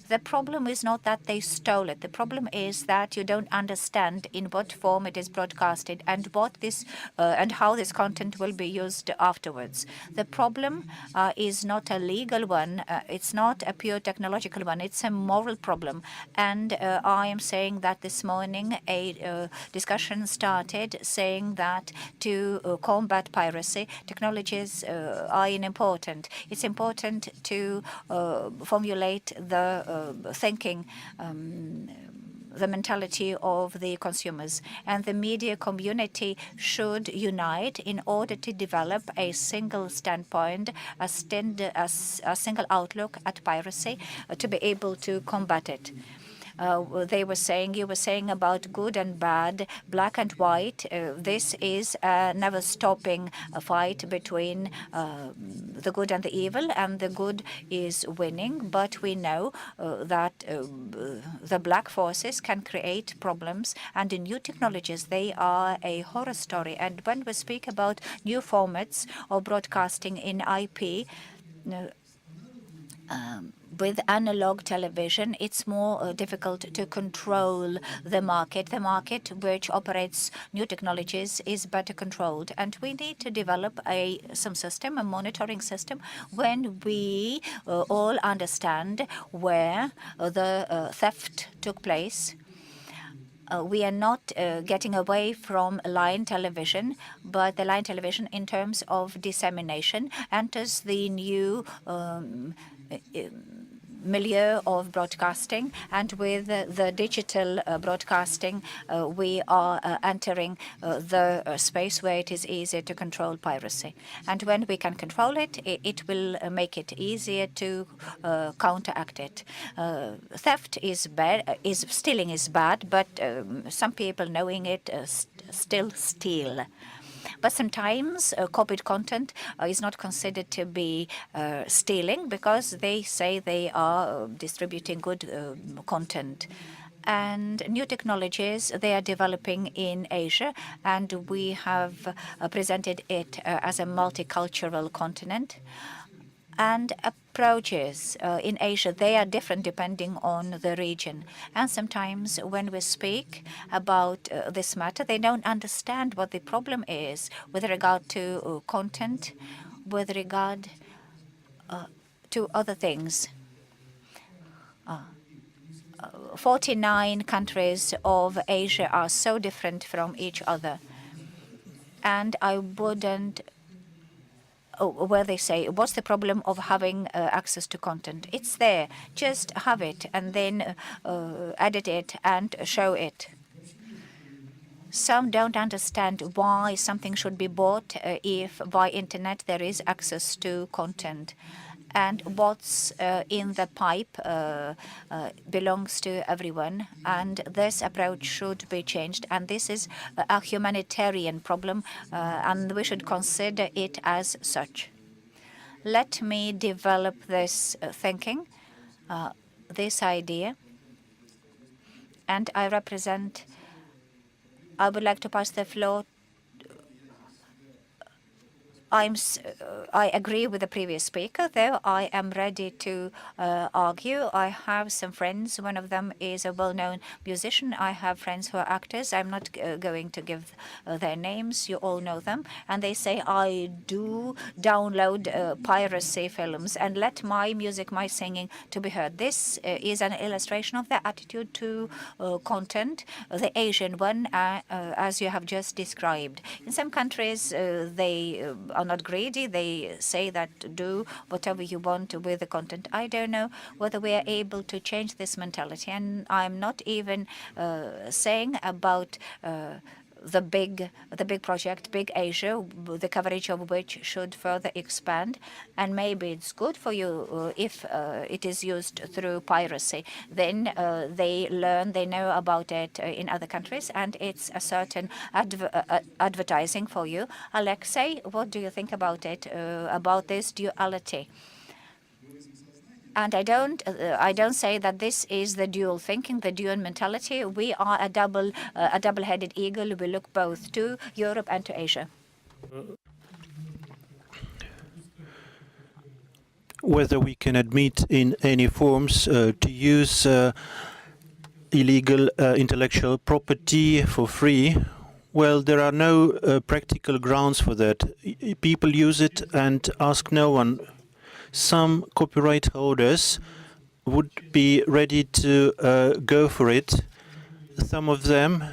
The problem is not that they stole it. The problem is that you don't understand in what form it is broadcasted and what this and how this content will be used afterwards. The problem is not a legal one. It's not a pure technological one. It's a moral problem. And I am saying that this morning a discussion started saying that to combat piracy, technologies are important. It's important to formulate the thinking, the mentality of the consumers. And the media community should unite in order to develop a single standpoint, a single outlook at piracy, to be able to combat it. You were saying about good and bad, black and white. This is a never-stopping fight between the good and the evil, and the good is winning. But we know that the black forces can create problems, and the new technologies, they are a horror story. And when we speak about new formats of broadcasting in IP, with analog television, it's more difficult to control the market. The market which operates new technologies is better controlled. And we need to develop some system, a monitoring system, when we all understand where the theft took place. we are not getting away from line television, but the line television in terms of dissemination enters the new milieu of broadcasting, and with the digital broadcasting, we are entering the space where it is easier to control piracy. And when we can control it, it will make it easier to counteract it. Theft is bad, stealing is bad, but some people knowing it still steal. But sometimes copied content is not considered to be stealing because they say they are distributing good content. And new technologies, they are developing in Asia, and we have presented it as a multicultural continent. And approaches in Asia, they are different depending on the region. And sometimes when we speak about this matter, they don't understand what the problem is with regard to content, with regard to other things. 49 countries of Asia are so different from each other. And I wouldn't where they say, what's the problem of having access to content? It's there. Just have it and then edit it and show it. Some don't understand why something should be bought if by internet there is access to content. And what's in the pipe belongs to everyone. And this approach should be changed. And this is a humanitarian problem, and we should consider it as such. Let me develop this thinking, this idea. And I would like to pass the floor. I agree with the previous speaker, though I am ready to argue. I have some friends. One of them is a well-known musician. I have friends who are actors. I'm not going to give their names. You all know them. And they say, I do download piracy films and let my music, my singing to be heard. This is an illustration of their attitude to content, the Asian one, as you have just described. In some countries, they are not greedy. They say that do whatever you want with the content. I don't know whether we are able to change this mentality. And I'm not even saying about the big project, Big Asia, the coverage of which should further expand. And maybe it's good for you if it is used through piracy. Then they learn, they know about it in other countries, and it's a certain advertising for you. Alexei, what do you think about it, about this duality? And I don't say that this is the dual thinking, the dual mentality. We are a double-headed eagle. We look both to Europe and to Asia. Whether we can admit in any forms to use illegal intellectual property for free, well, there are no practical grounds for that. People use it and ask no one. Some copyright holders would be ready to go for it. Some of them,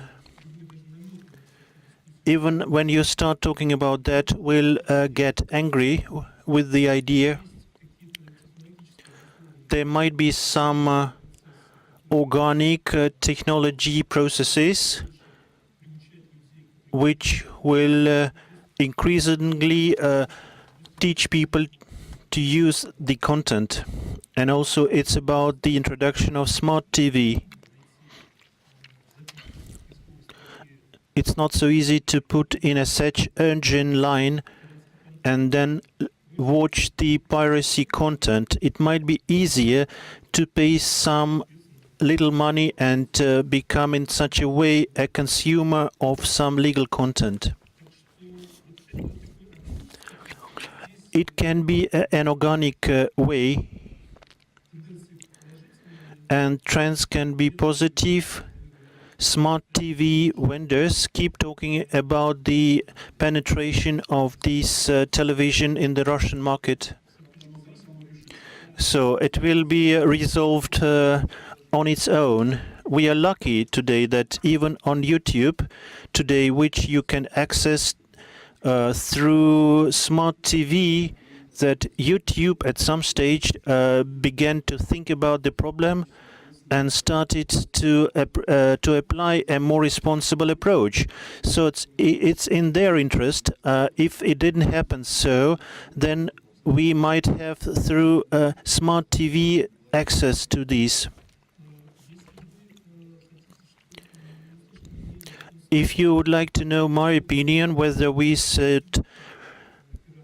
even when you start talking about that, will get angry with the idea. There might be some organic technology processes which will increasingly teach people to use the content. And also it's about the introduction of smart TV. It's not so easy to put in a search engine line and then watch the piracy content. It might be easier to pay some little money and become in such a way a consumer of some legal content. It can be an organic way, and trends can be positive. Smart TV vendors keep talking about the penetration of this television in the Russian market. So it will be resolved on its own we are lucky today that even on YouTube today, which you can access through smart TV, that YouTube at some stage began to think about the problem and started to apply a more responsible approach. So it's in their interest. If it didn't happen so, then we might have through smart TV access to these. If you would like to know my opinion whether we should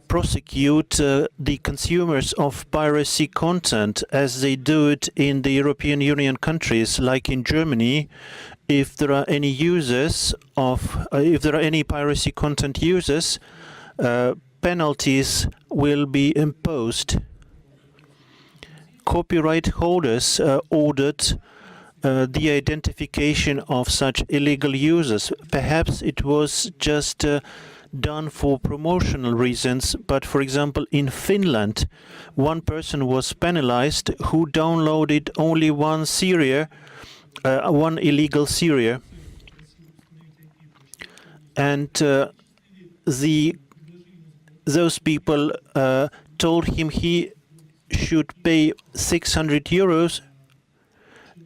prosecute the consumers of piracy content as they do it in the European Union countries, like in Germany, if there are any users of, if there are any piracy content users, penalties will be imposed. Copyright holders ordered the identification of such illegal users. Perhaps it was just done for promotional reasons, but for example in Finland one person was penalized who downloaded only one illegal serial, and those people told him he should pay 600 euros,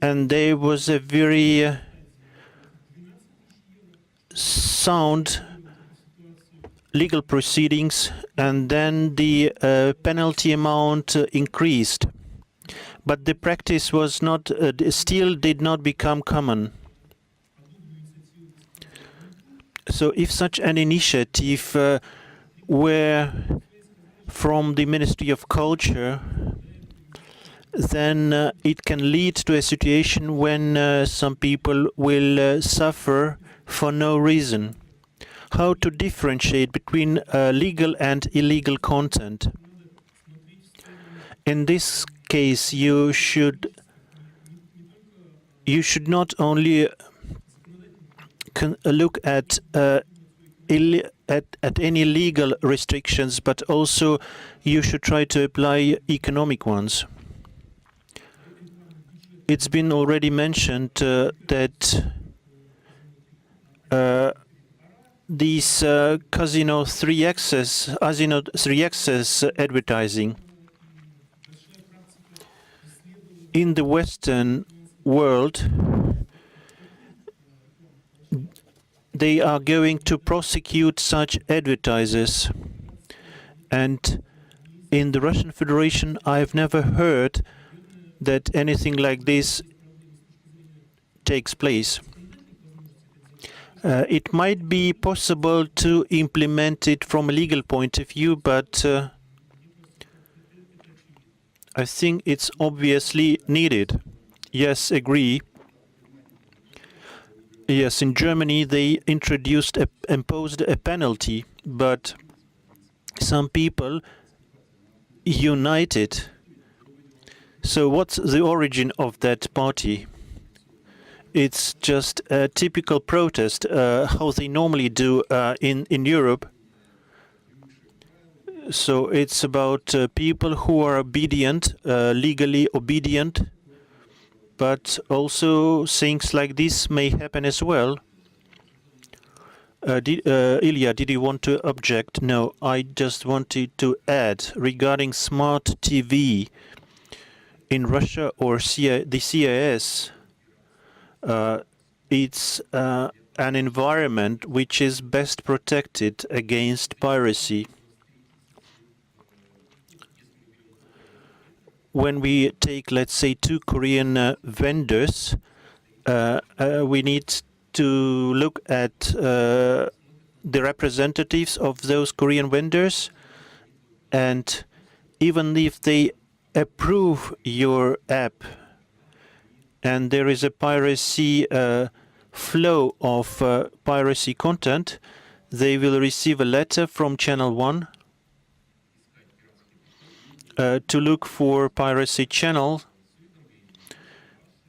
and there was a very sound legal proceedings, and then the penalty amount increased. But the practice was not, still did not become common. So if such an initiative were from the Ministry of Culture, then it can lead to a situation when some people will suffer for no reason. How to differentiate between legal and illegal content? In this case, you should not only look at any legal restrictions, but also you should try to apply economic ones. It's been already mentioned that these casino 3-access advertising in the Western world, they are going to prosecute such advertisers, and in the Russian Federation I've never heard that anything like this takes place. It might be possible to implement it from a legal point of view, but I think it's obviously needed. Yes, agree. Yes, in Germany they imposed a penalty, but some people united. So what's the origin of that party? It's just a typical protest, how they normally do in Europe. So it's about people who are obedient, legally obedient, but also things like this may happen as well. Ilya, did you want to object? No, I just wanted to add regarding smart TV in Russia or the CIS. It's an environment which is best protected against piracy. When we take, let's say, 2 Korean vendors, we need to look at the representatives of those Korean vendors, and even if they approve your app and there is a piracy flow of piracy content, they will receive a letter from Channel 1 to look for piracy channel,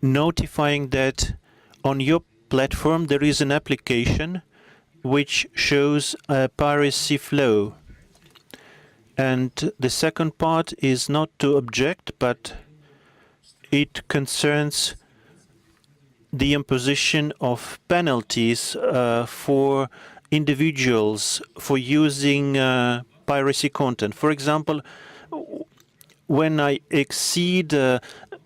notifying that on your platform there is an application which shows a piracy flow. And the second part is not to object, but it concerns the imposition of penalties for individuals for using piracy content. For example, when I exceed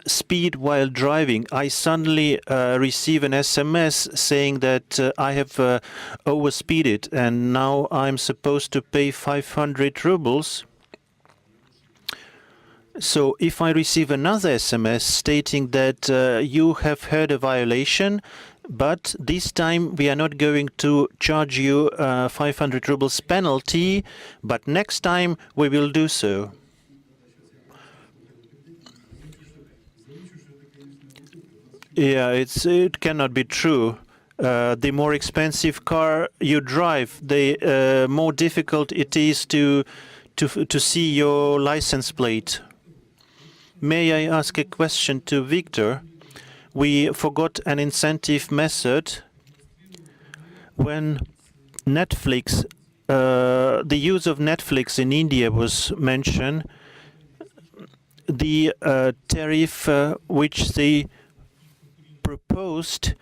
speed while driving, I suddenly receive an SMS saying that I have overspeeded and now I'm supposed to pay 500 rubles. So if I receive another SMS stating that you have heard a violation, but this time we are not going to charge you 500 rubles penalty, but next time we will do so. Yeah, it cannot be true. The more expensive car you drive, the more difficult it is to see your license plate. May I ask a question to Victor? We forgot an incentive method. When Netflix, the use of Netflix in India was mentioned, the tariff which they proposed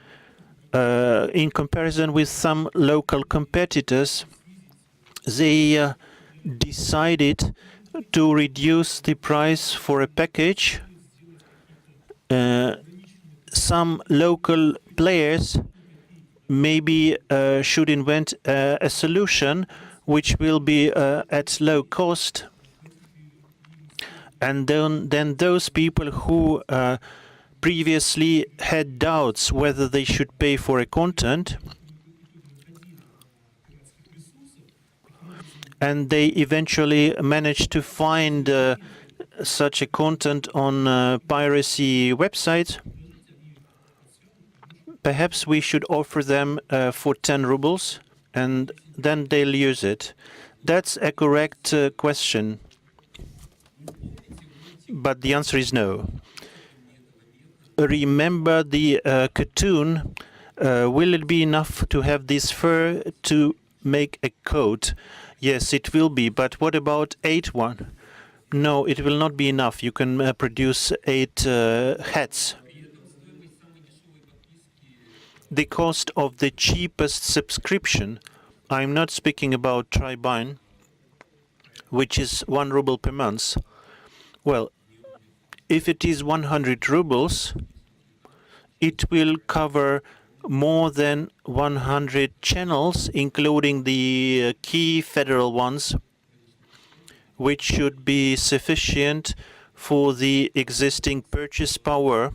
in comparison with some local competitors, they decided to reduce the price for a package. Some local players maybe should invent a solution which will be at low cost, and then those people who previously had doubts whether they should pay for a content, and they eventually managed to find such a content on piracy websites. Perhaps we should offer them for 10 rubles, and then they'll use it. That's a correct question, but the answer is no. Remember the cartoon. Will it be enough to have this fur to make a coat? Yes, it will be, but what about 8 one? No, it will not be enough. You can produce 8 hats. The cost of the cheapest subscription, I'm not speaking about Tribine, which is 1 ruble per month. Well, if it is 100 rubles, it will cover more than 100 channels, including the key federal ones, which should be sufficient for the existing purchase power.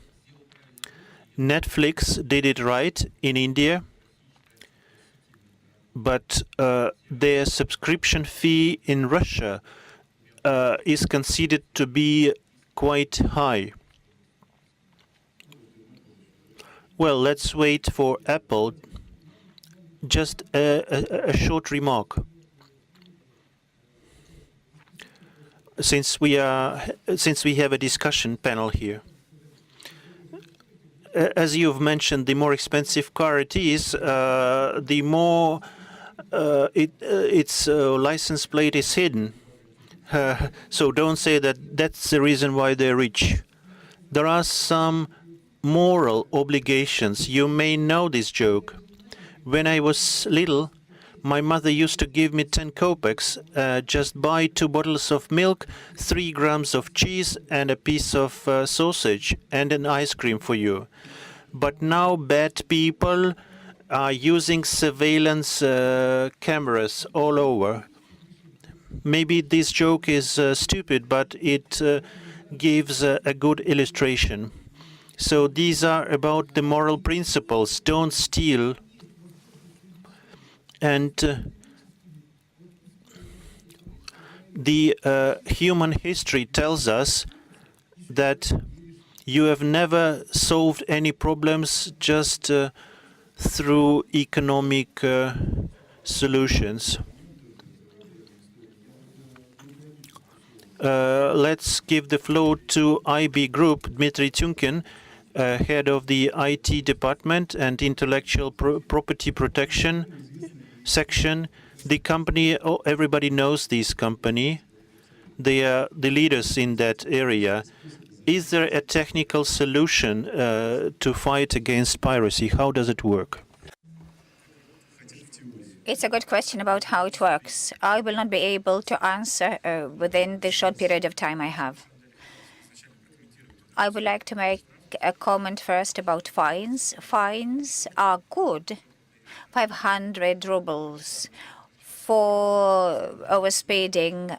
Netflix did it right in India, but their subscription fee in Russia is considered to be quite high. Well, let's wait for Apple. Just a short remark. Since we have a discussion panel here. As you've mentioned, the more expensive car it is, the more its license plate is hidden. So don't say that that's the reason why they're rich. There are some moral obligations. You may know this joke. When I was little, my mother used to give me 10 kopecks. Just buy 2 bottles of milk, 3 grams of cheese, and a piece of sausage, and an ice cream for you. But now bad people are using surveillance cameras all over. Maybe this joke is stupid, but it gives a good illustration. So these are about the moral principles. Don't steal. And the human history tells us that you have never solved any problems just through economic solutions. Let's give the floor to IB Group, Dmitry Tyunkin, head of the IT department and intellectual property protection section. The company, everybody knows this company. They are the leaders in that area. Is there a technical solution to fight against piracy? How does it work? It's a good question about how it works. I will not be able to answer within the short period of time I have. I would like to make a comment first about fines. Fines are good. 500 rubles for overspeeding,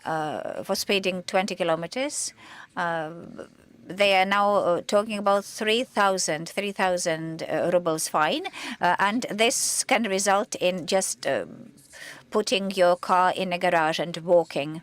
for speeding 20 kilometers. They are now talking about 3,000 rubles fine, and this can result in just putting your car in a garage and walking.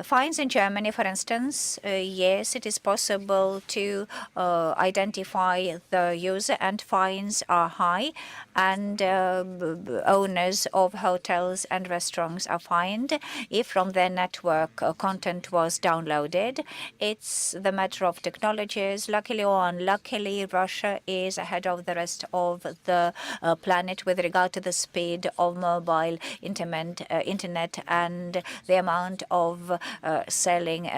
Fines in Germany, for instance, yes, it is possible to identify the user, and fines are high, and owners of hotels and restaurants are fined if from their network content was downloaded. It's the matter of technologies. Luckily or unluckily, Russia is ahead of the rest of the planet with regard to the speed of mobile internet and the amount of selling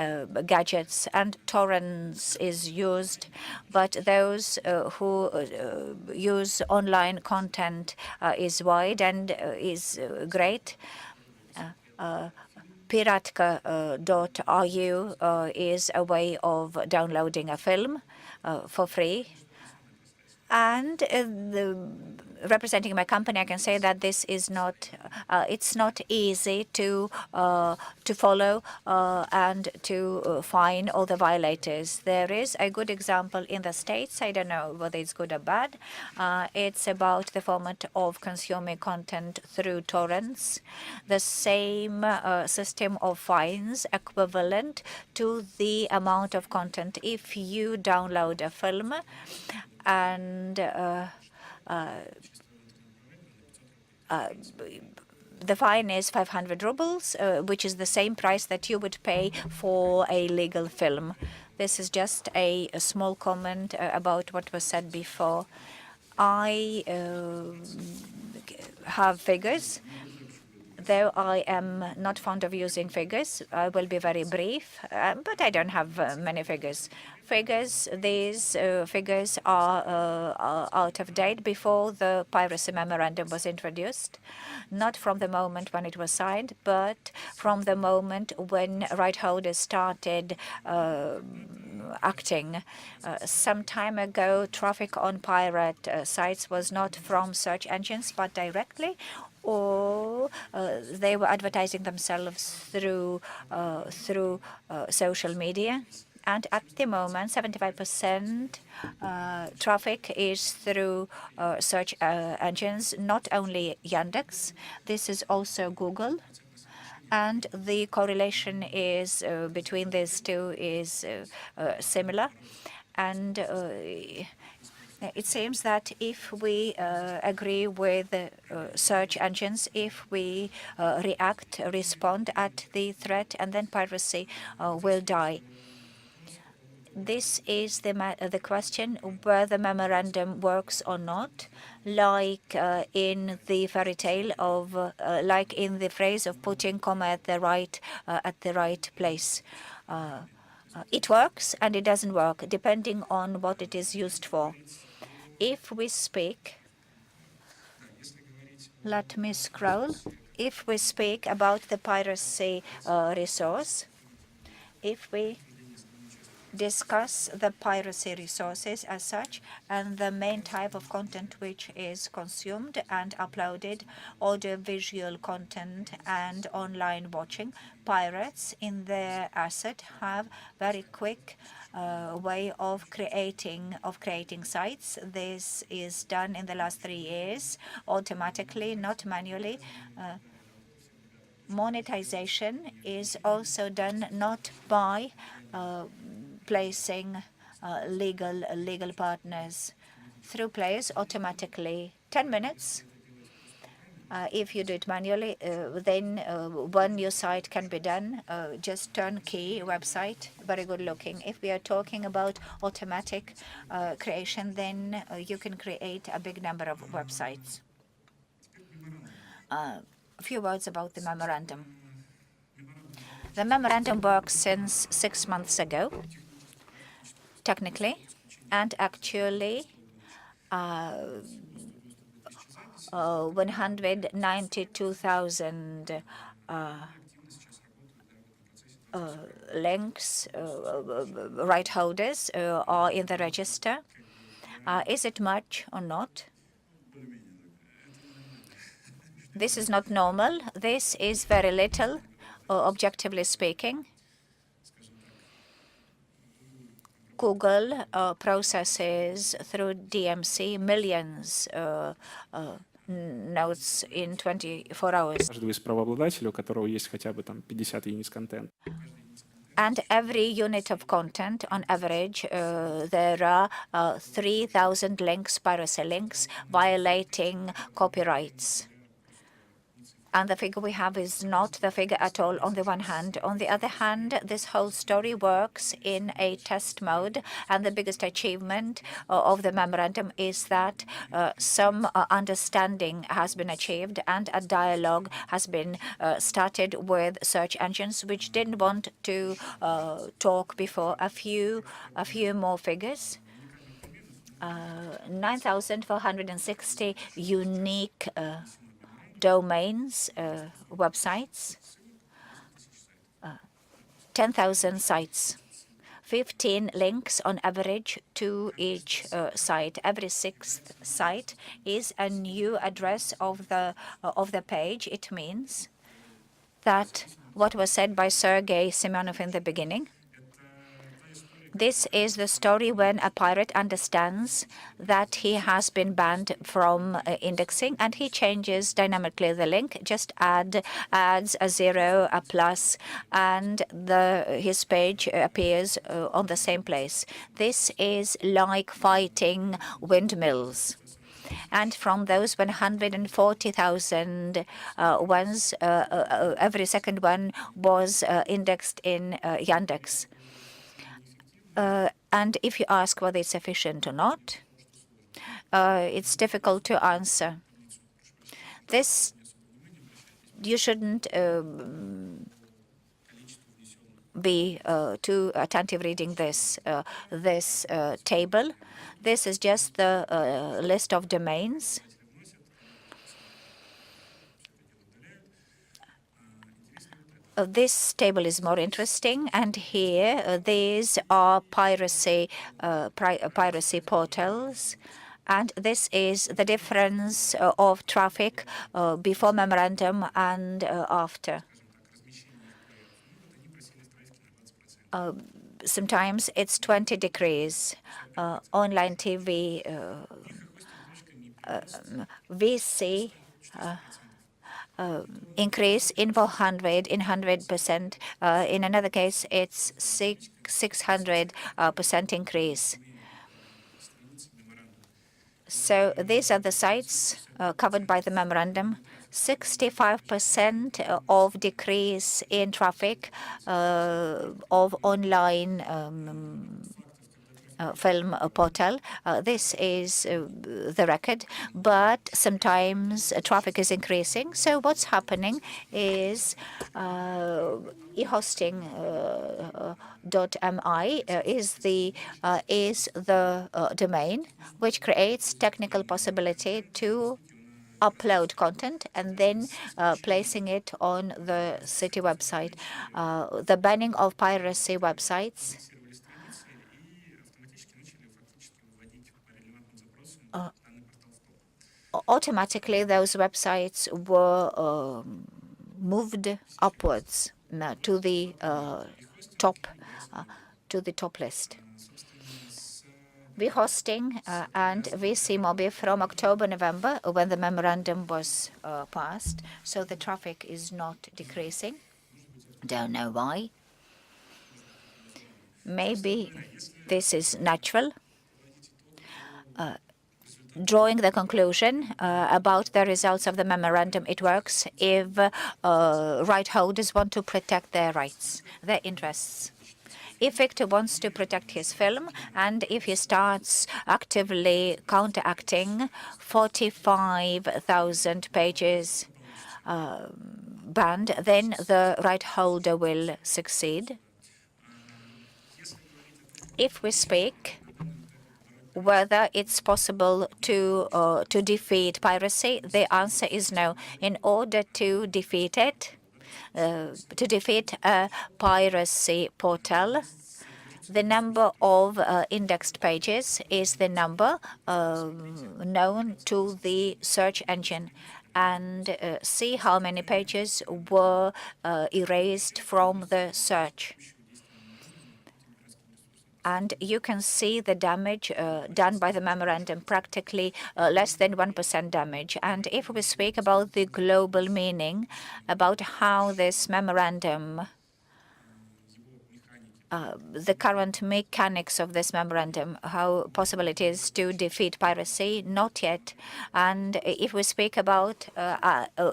gadgets, and torrents is used, but those who use online content is wide and is great. Piratka.ru is a way of downloading a film for free. And representing my company, I can say that this is not, it's not easy to follow and to fine all the violators. There is a good example in the States. I don't know whether it's good or bad. It's about the format of consuming content through torrents. The same system of fines equivalent to the amount of content. If you download a film and the fine is 500 rubles, which is the same price that you would pay for a legal film. This is just a small comment about what was said before. I have figures. Though I am not fond of using figures, I will be very brief, but I don't have many figures. These figures are out of date before the piracy memorandum was introduced, not from the moment when it was signed, but from the moment when right holders started acting. Some time ago, traffic on pirate sites was not from search engines, but directly, or they were advertising themselves through social media. And at the moment, 75% traffic is through search engines, not only Yandex. This is also Google. And the correlation is between these two is similar. And it seems that if we agree with search engines, if we respond at the threat, and then piracy will die. This is the question whether the memorandum works or not, like in the fairy tale of, like in the phrase of putting comma at the right place. It works and it doesn't work, depending on what it is used for. If we speak, let me scroll. If we speak about the piracy resource, if we discuss the piracy resources as such and the main type of content which is consumed and uploaded, audio-visual content and online watching, pirates in their asset have very quick way of creating sites. This is done in the last 3 years automatically, not manually. Monetization is also done not by placing legal partners through players automatically. 10 minutes. If you do it manually, then one new site can be done. Just turnkey website, very good looking. If we are talking about automatic creation, then you can create a big number of websites. A few words about the memorandum. The memorandum works since 6 months ago. technically, and actually 192,000 links, right holders are in the register. Is it much or not? This is not normal. This is very little, objectively speaking. Google processes through DMC millions notes in 24 hours. Каждого из правообладателей, у которого есть хотя бы там 50 единиц контента. And every unit of content, on average, there are 3,000 links, piracy links, violating copyrights. And the figure we have is not the figure at all on the one hand. On the other hand, this whole story works in a test mode. And the biggest achievement of the memorandum is that some understanding has been achieved and a dialogue has been started with search engines which didn't want to talk before. A few more figures. 9,460 unique domains, websites, 10,000 sites, 15 links on average to each site. Every sixth site is a new address of the page. It means that what was said by Sergei Semyonov in the beginning. This is the story when a pirate understands that he has been banned from indexing, and he changes dynamically the link, just adds a 0, a plus, and his page appears on the same place. This is like fighting windmills. And from those 140,000 ones, every second one was indexed in Yandex. And if you ask whether it's sufficient or not, it's difficult to answer. This, you shouldn't be too attentive reading this table. This is just the list of domains. This table is more interesting, and here these are piracy portals, and this is the difference of traffic before memorandum and after. Sometimes it's 20 degrees. Online TV, VC. Increase in 100%. In another case, it's 600% increase. So these are the sites covered by the memorandum. 65% of decrease in traffic of online film portal. This is the record, but sometimes traffic is increasing. So what's happening is ehosting.mi is the domain which creates technical possibility to upload content and then placing it on the city website. The banning of piracy websites automatically those websites were moved upwards to the top list. vHosting and vCmobi from October, November, when the memorandum was passed. So the traffic is not decreasing. Don't know why. Maybe this is natural. Drawing the conclusion about the results of the memorandum, it works if right holders want to protect their rights, their interests. If Victor wants to protect his film, and if he starts actively counteracting 45,000 pages banned, then the right holder will succeed. If we speak whether it's possible to defeat piracy, the answer is no. In order to defeat it, to defeat a piracy portal, the number of indexed pages is the number known to the search engine, and see how many pages were erased from the search. And you can see the damage done by the memorandum, practically less than 1% damage. And if we speak about the global meaning, about how this memorandum, the current mechanics of this memorandum, how possible it is to defeat piracy, not yet. And if we speak about,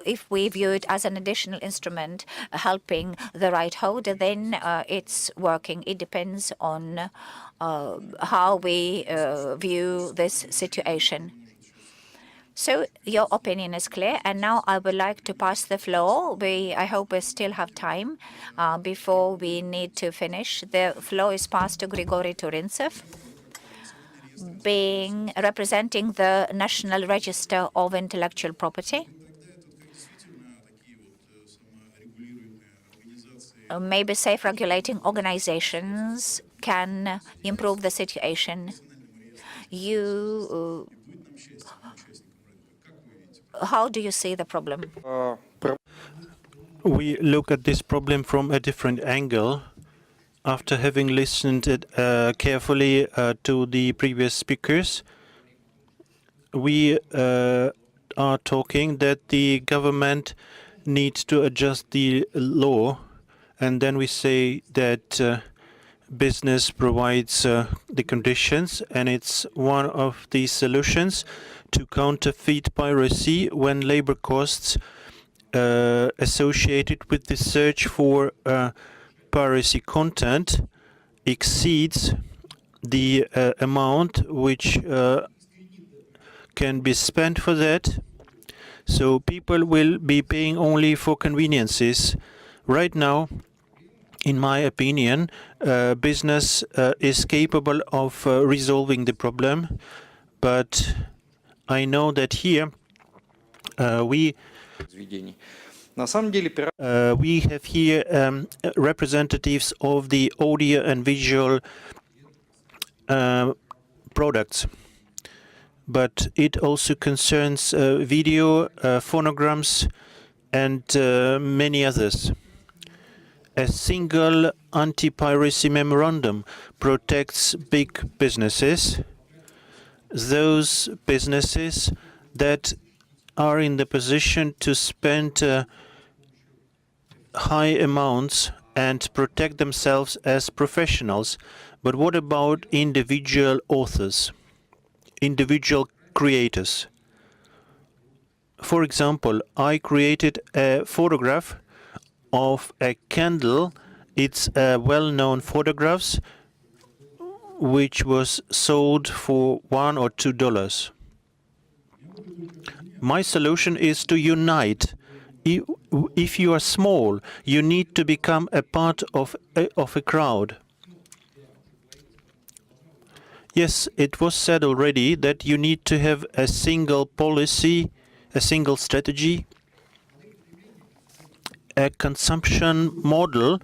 if we view it as an additional instrument helping the right holder, then it's working. It depends on how we view this situation. So your opinion is clear, and now I would like to pass the floor. I hope we still have time before we need to finish. The floor is passed to Grigory Turintsev, representing the National Register of Intellectual Property. Maybe self-regulating organizations can improve the situation. How do you see the problem? We look at this problem from a different angle. After having listened carefully to the previous speakers, we are talking that the government needs to adjust the law, and then we say that business provides the conditions, and it's one of the solutions to counterfeit piracy when labor costs associated with the search for piracy content exceeds the amount which can be spent for that. So people will be paying only for conveniences. Right now, in my opinion, business is capable of resolving the problem, but I know that here we have here representatives of the audio and visual products, but it also concerns video, phonograms, and many others. A single anti-piracy memorandum protects big businesses, those businesses that are in the position to spend high amounts and protect themselves as professionals. But what about individual authors, individual creators? For example, I created a photograph of a candle. It's a well-known photograph which was sold for $1 or $2. My solution is to unite. If you are small, you need to become a part of a crowd. Yes, it was said already that you need to have a single policy, a single strategy, a consumption model.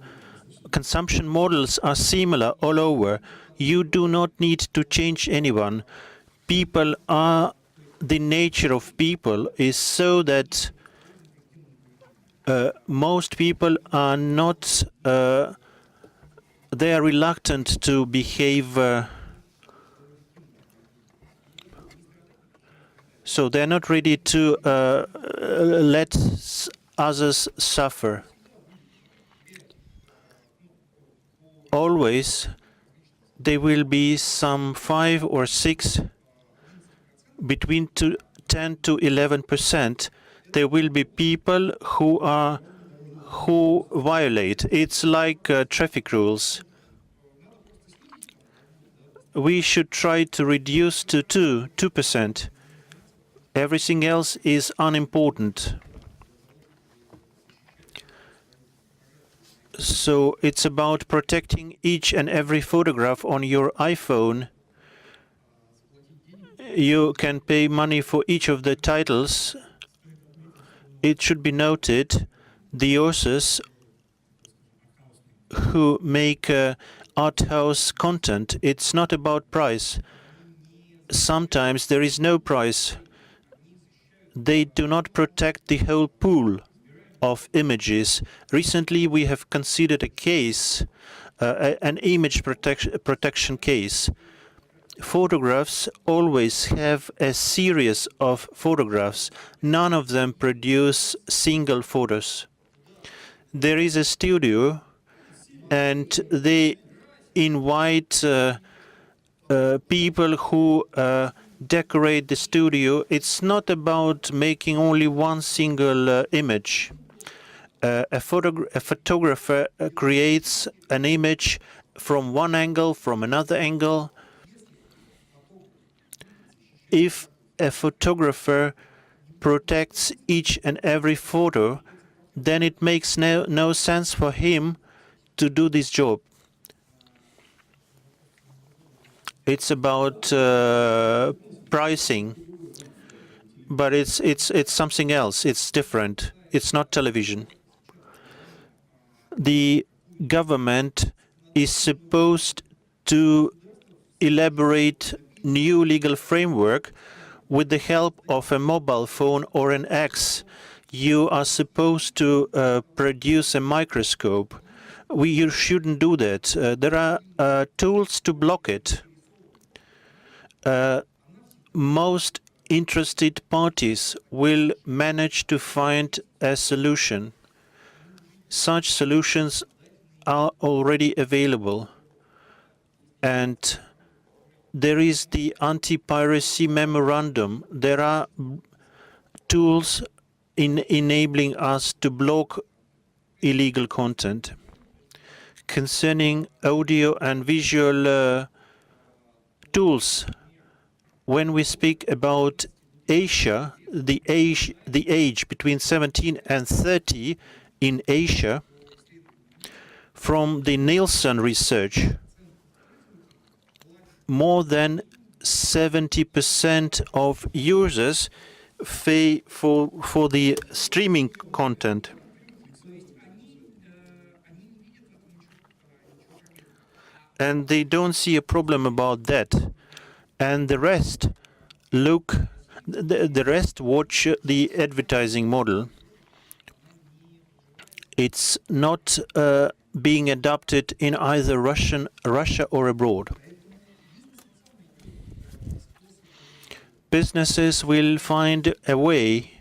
Consumption models are similar all over. You do not need to change anyone. People are, the nature of people is so that most people are not, they are reluctant to behave, so they're not ready to let others suffer. Always there will be some 5 or 6, between 10 to 11%. There will be people who violate. It's like traffic rules. We should try to reduce to 2%. Everything else is unimportant. So it's about protecting each and every photograph on your iPhone. You can pay money for each of the titles. It should be noted, the authors who make art house content, it's not about price. Sometimes there is no price. They do not protect the whole pool of images. Recently, we have considered a case, an image protection case. Photographs always have a series of photographs. None of them produce single photos. There is a studio, and they invite people who decorate the studio. It's not about making only one single image. A photographer creates an image from one angle, from another angle. If a photographer protects each and every photo, then it makes no sense for him to do this job. It's about pricing, but it's something else. It's different. It's not television. The government is supposed to elaborate new legal framework with the help of a mobile phone or an axe. You are supposed to produce a microscope. You shouldn't do that. There are tools to block it. Most interested parties will manage to find a solution. Such solutions are already available. And there is the Antipiracy memorandum. There are tools in enabling us to block illegal content. Concerning audio and visual tools, when we speak about Asia, the age between 17 and 30 in Asia, from the Nielsen research, more than 70% of users pay for the streaming content. And they don't see a problem about that. And the rest watch the advertising model. It's not being adopted in either Russia or abroad. Businesses will find a way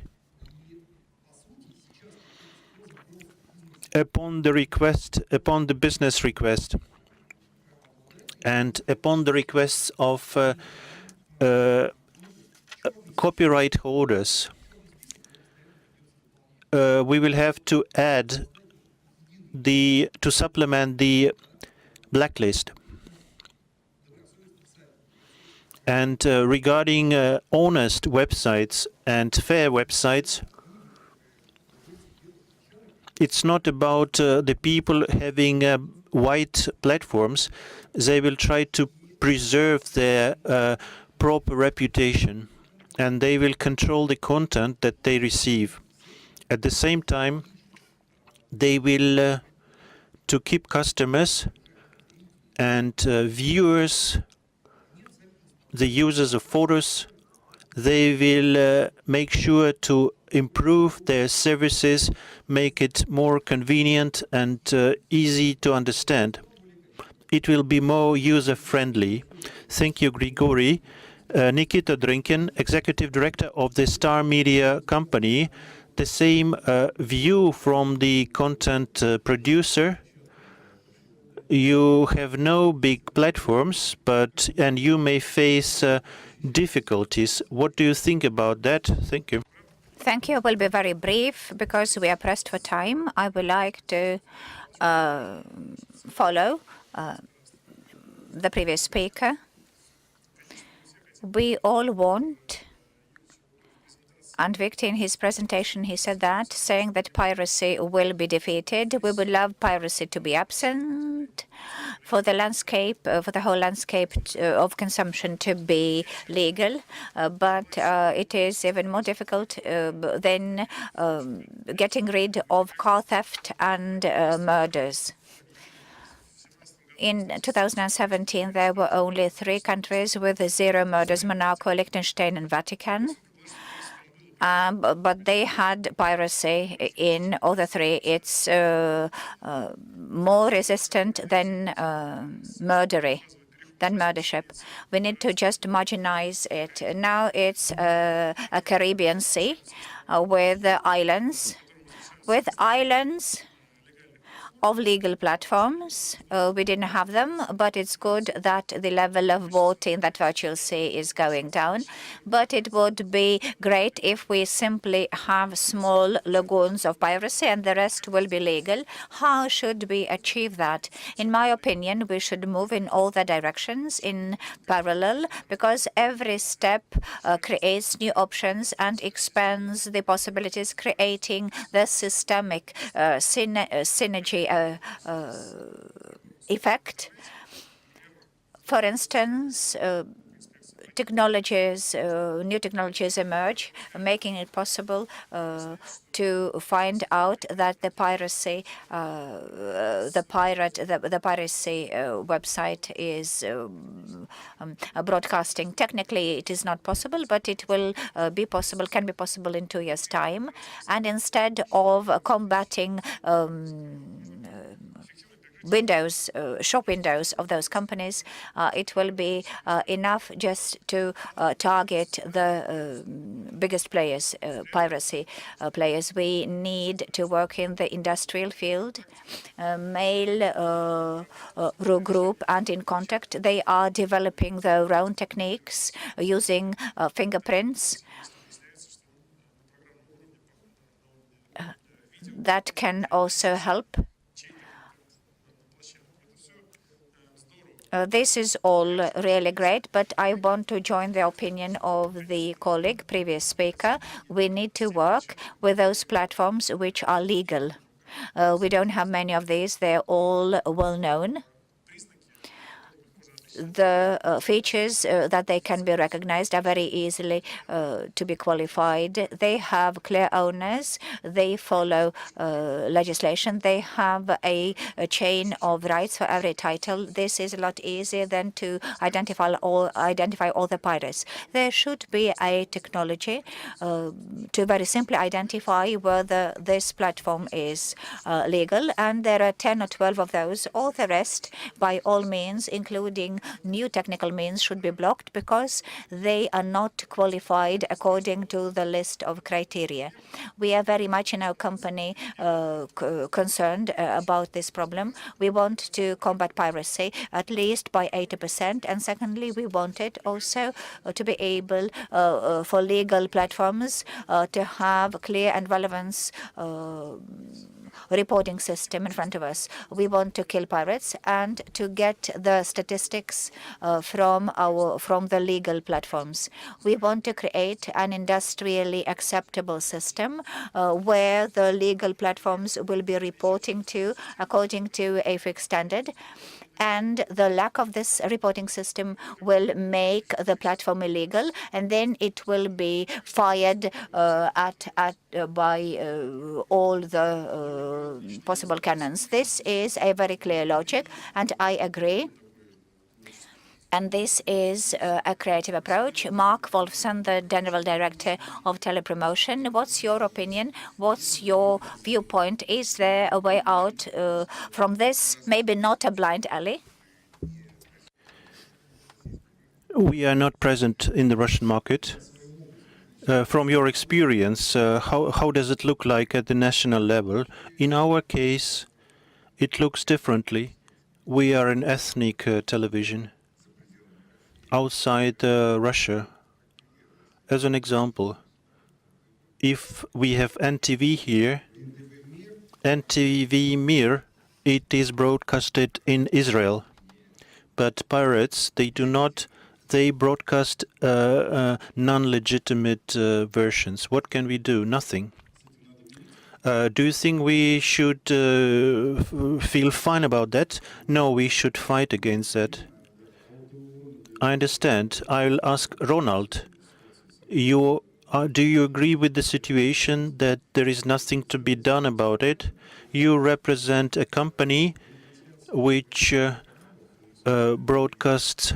upon the business request, and upon the requests of copyright holders. We will have to add to supplement the blacklist. And regarding honest websites and fair websites, it's not about the people having white platforms. They will try to preserve their proper reputation, and they will control the content that they receive. At the same time, they will, to keep customers and viewers, the users of photos, they will make sure to improve their services, make it more convenient and easy to understand. It will be more user-friendly. Thank you, Grigory. Nikita Drinkin, Executive Director of the Star Media Company. The same view from the content producer. You have no big platforms, and you may face difficulties. What do you think about that? Thank you. Thank you. I will be very brief because we are pressed for time. I would like to follow the previous speaker. We all want And Victor, in his presentation, he said that, saying that piracy will be defeated. We would love piracy to be absent, for the landscape, for the whole landscape of consumption to be legal. But it is even more difficult than getting rid of car theft and murders. In 2017, there were only 3 countries with 0 murders: Monaco, Liechtenstein, and Vatican. But they had piracy in all the 3. It's more resistant than murdership. We need to just marginalize it. Now it's a Caribbean Sea with islands. Of legal platforms. We didn't have them, but it's good that the level of voting in that virtual sea is going down. But it would be great if we simply have small lagoons of piracy and the rest will be legal. How should we achieve that? In my opinion, we should move in all the directions in parallel, because every step creates new options and expands the possibilities, creating the systemic synergy effect. For instance, new technologies emerge, making it possible to find out that the piracy website is broadcasting. Technically, it is not possible, but it will be possible. Can be possible in 2 years' time. And instead of combating shop windows of those companies, it will be enough just to target the biggest players, piracy players. We need to work in the industrial field. Mail group and In Contact, they are developing their own techniques using fingerprints that can also help. This is all really great, but I want to join the opinion of the previous speaker. We need to work with those platforms which are legal. We don't have many of these. They're all well known. The features that they can be recognized are very easily to be qualified. They have clear owners. They follow legislation. They have a chain of rights for every title. This is a lot easier than to identify all the pirates. There should be a technology to very simply identify whether this platform is legal, and there are 10 or 12 of those. All the rest, by all means, including new technical means, should be blocked because they are not qualified according to the list of criteria. We are very much in our company concerned about this problem. We want to combat piracy at least by 80%. And secondly, we want it also to be able for legal platforms to have clear and relevance reporting system in front of us. We want to kill pirates and to get the statistics from the legal platforms. We want to create an industrially acceptable system where the legal platforms will be reporting to according to a fixed standard. And the lack of this reporting system will make the platform illegal, and then it will be fired by all the possible canons. This is a very clear logic, and I agree. And this is a creative approach. Mark Wolfson, the General Director of Telepromotion, what's your opinion? What's your viewpoint? Is there a way out from this? Maybe not a blind alley? We are not present in the Russian market. From your experience, how does it look like at the national level? In our case, it looks differently. We are an ethnic television outside Russia. As an example, if we have NTV here, NTV Mir, it is broadcasted in Israel. But pirates, they do not They broadcast non-legitimate versions. What can we do? Nothing. Do you think we should feel fine about that? No, we should fight against that. I understand. I'll ask Ronald. Do you agree with the situation that there is nothing to be done about it? You represent a company which broadcasts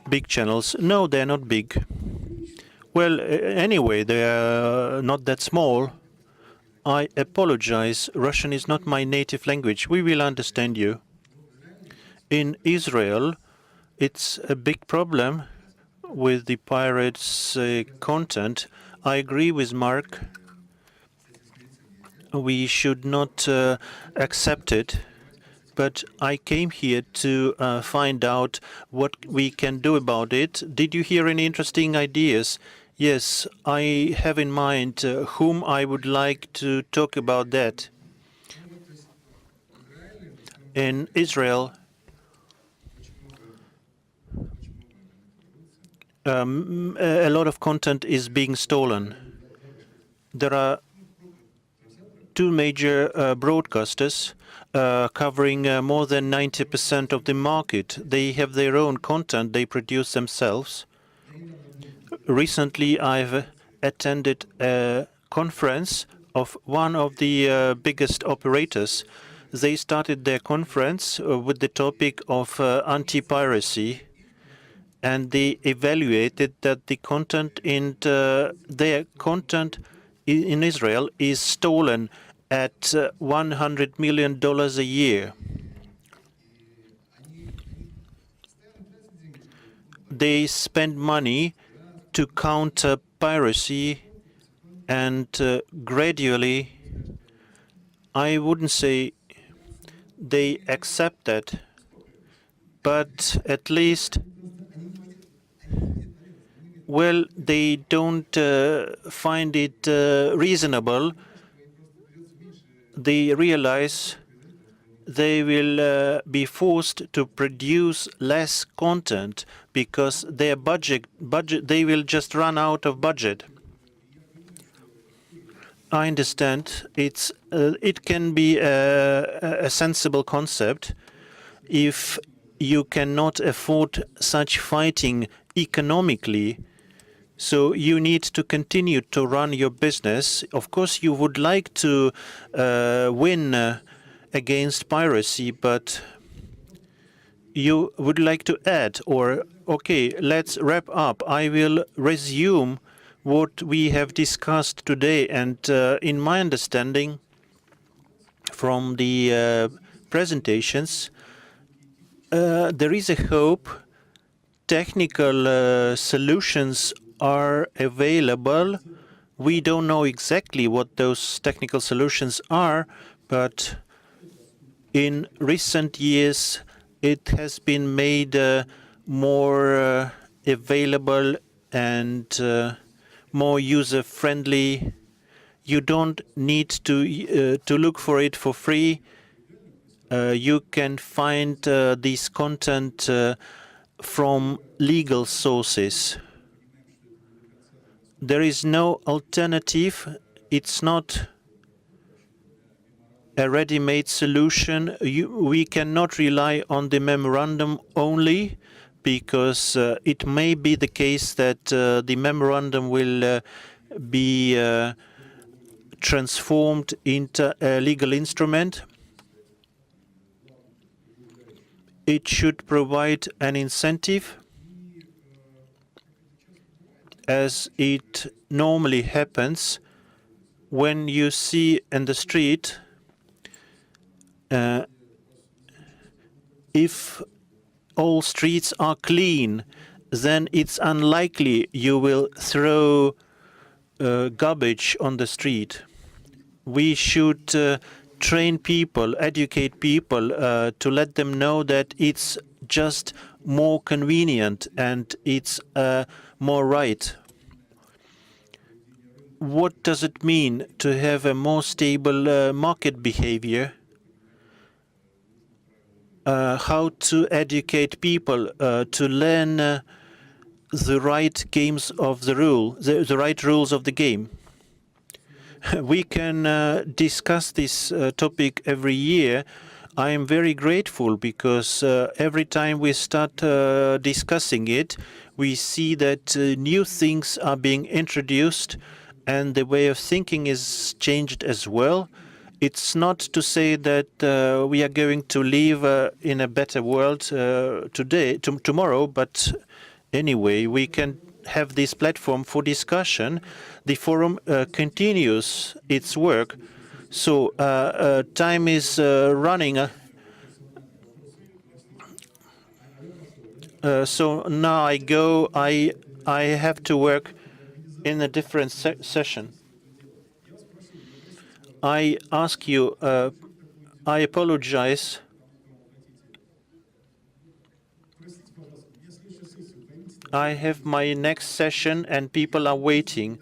big channels. No, they're not big. Well, anyway, they are not that small. I apologize. Russian is not my native language. We will understand you. In Israel, it's a big problem with the pirates' content. I agree with Mark. We should not accept it. But I came here to find out what we can do about it. Did you hear any interesting ideas? Yes, I have in mind whom I would like to talk about that. In Israel, a lot of content is being stolen. There are two major broadcasters covering more than 90% of the market. They have their own content they produce themselves. Recently, I've attended a conference of one of the biggest operators. They started their conference with the topic of anti-piracy, and they evaluated that the content in their content in Israel is stolen at $100 million a year. They spend money to counter piracy, and gradually, I wouldn't say they accept that, but at least, well, they don't find it reasonable. They realize they will be forced to produce less content because their budget they will just run out of budget. I understand it can be a sensible concept if you cannot afford such fighting economically. So you need to continue to run your business. Of course, you would like to win against piracy, but you would like to add, or, okay, let's wrap up. I will resume what we have discussed today. And in my understanding from the presentations, there is a hope. Technical solutions are available. We don't know exactly what those technical solutions are, but in recent years, it has been made more available and more user-friendly. You don't need to look for it for free. You can find this content from legal sources. There is no alternative. It's not a ready-made solution. We cannot rely on the memorandum only, because it may be the case that the memorandum will be transformed into a legal instrument. It should provide an incentive, as it normally happens when you see in the street, if all streets are clean, then it's unlikely you will throw garbage on the street. We should train people, educate people to let them know that it's just more convenient and it's more right. What does it mean to have a more stable market behavior? how to educate people to learn the right games of the right rules of the game. We can discuss this topic every year. I am very grateful because every time we start discussing it, we see that new things are being introduced and the way of thinking is changed as well. It's not to say that we are going to live in a better world tomorrow, but anyway, we can have this platform for discussion. The forum continues its work. So time is running. So now I go. I have to work in a different session. I ask you. I apologize. I have my next session and people are waiting.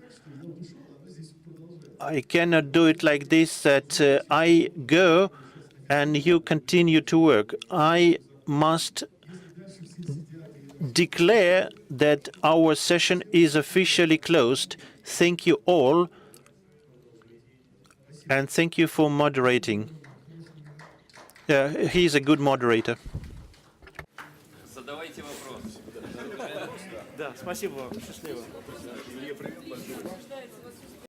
I cannot do it like this, that I go and you continue to work. I must declare that our session is officially closed. Thank you all, and thank you for moderating. He's a good moderator. Задавайте вопрос. Да, спасибо вам. Счастливо.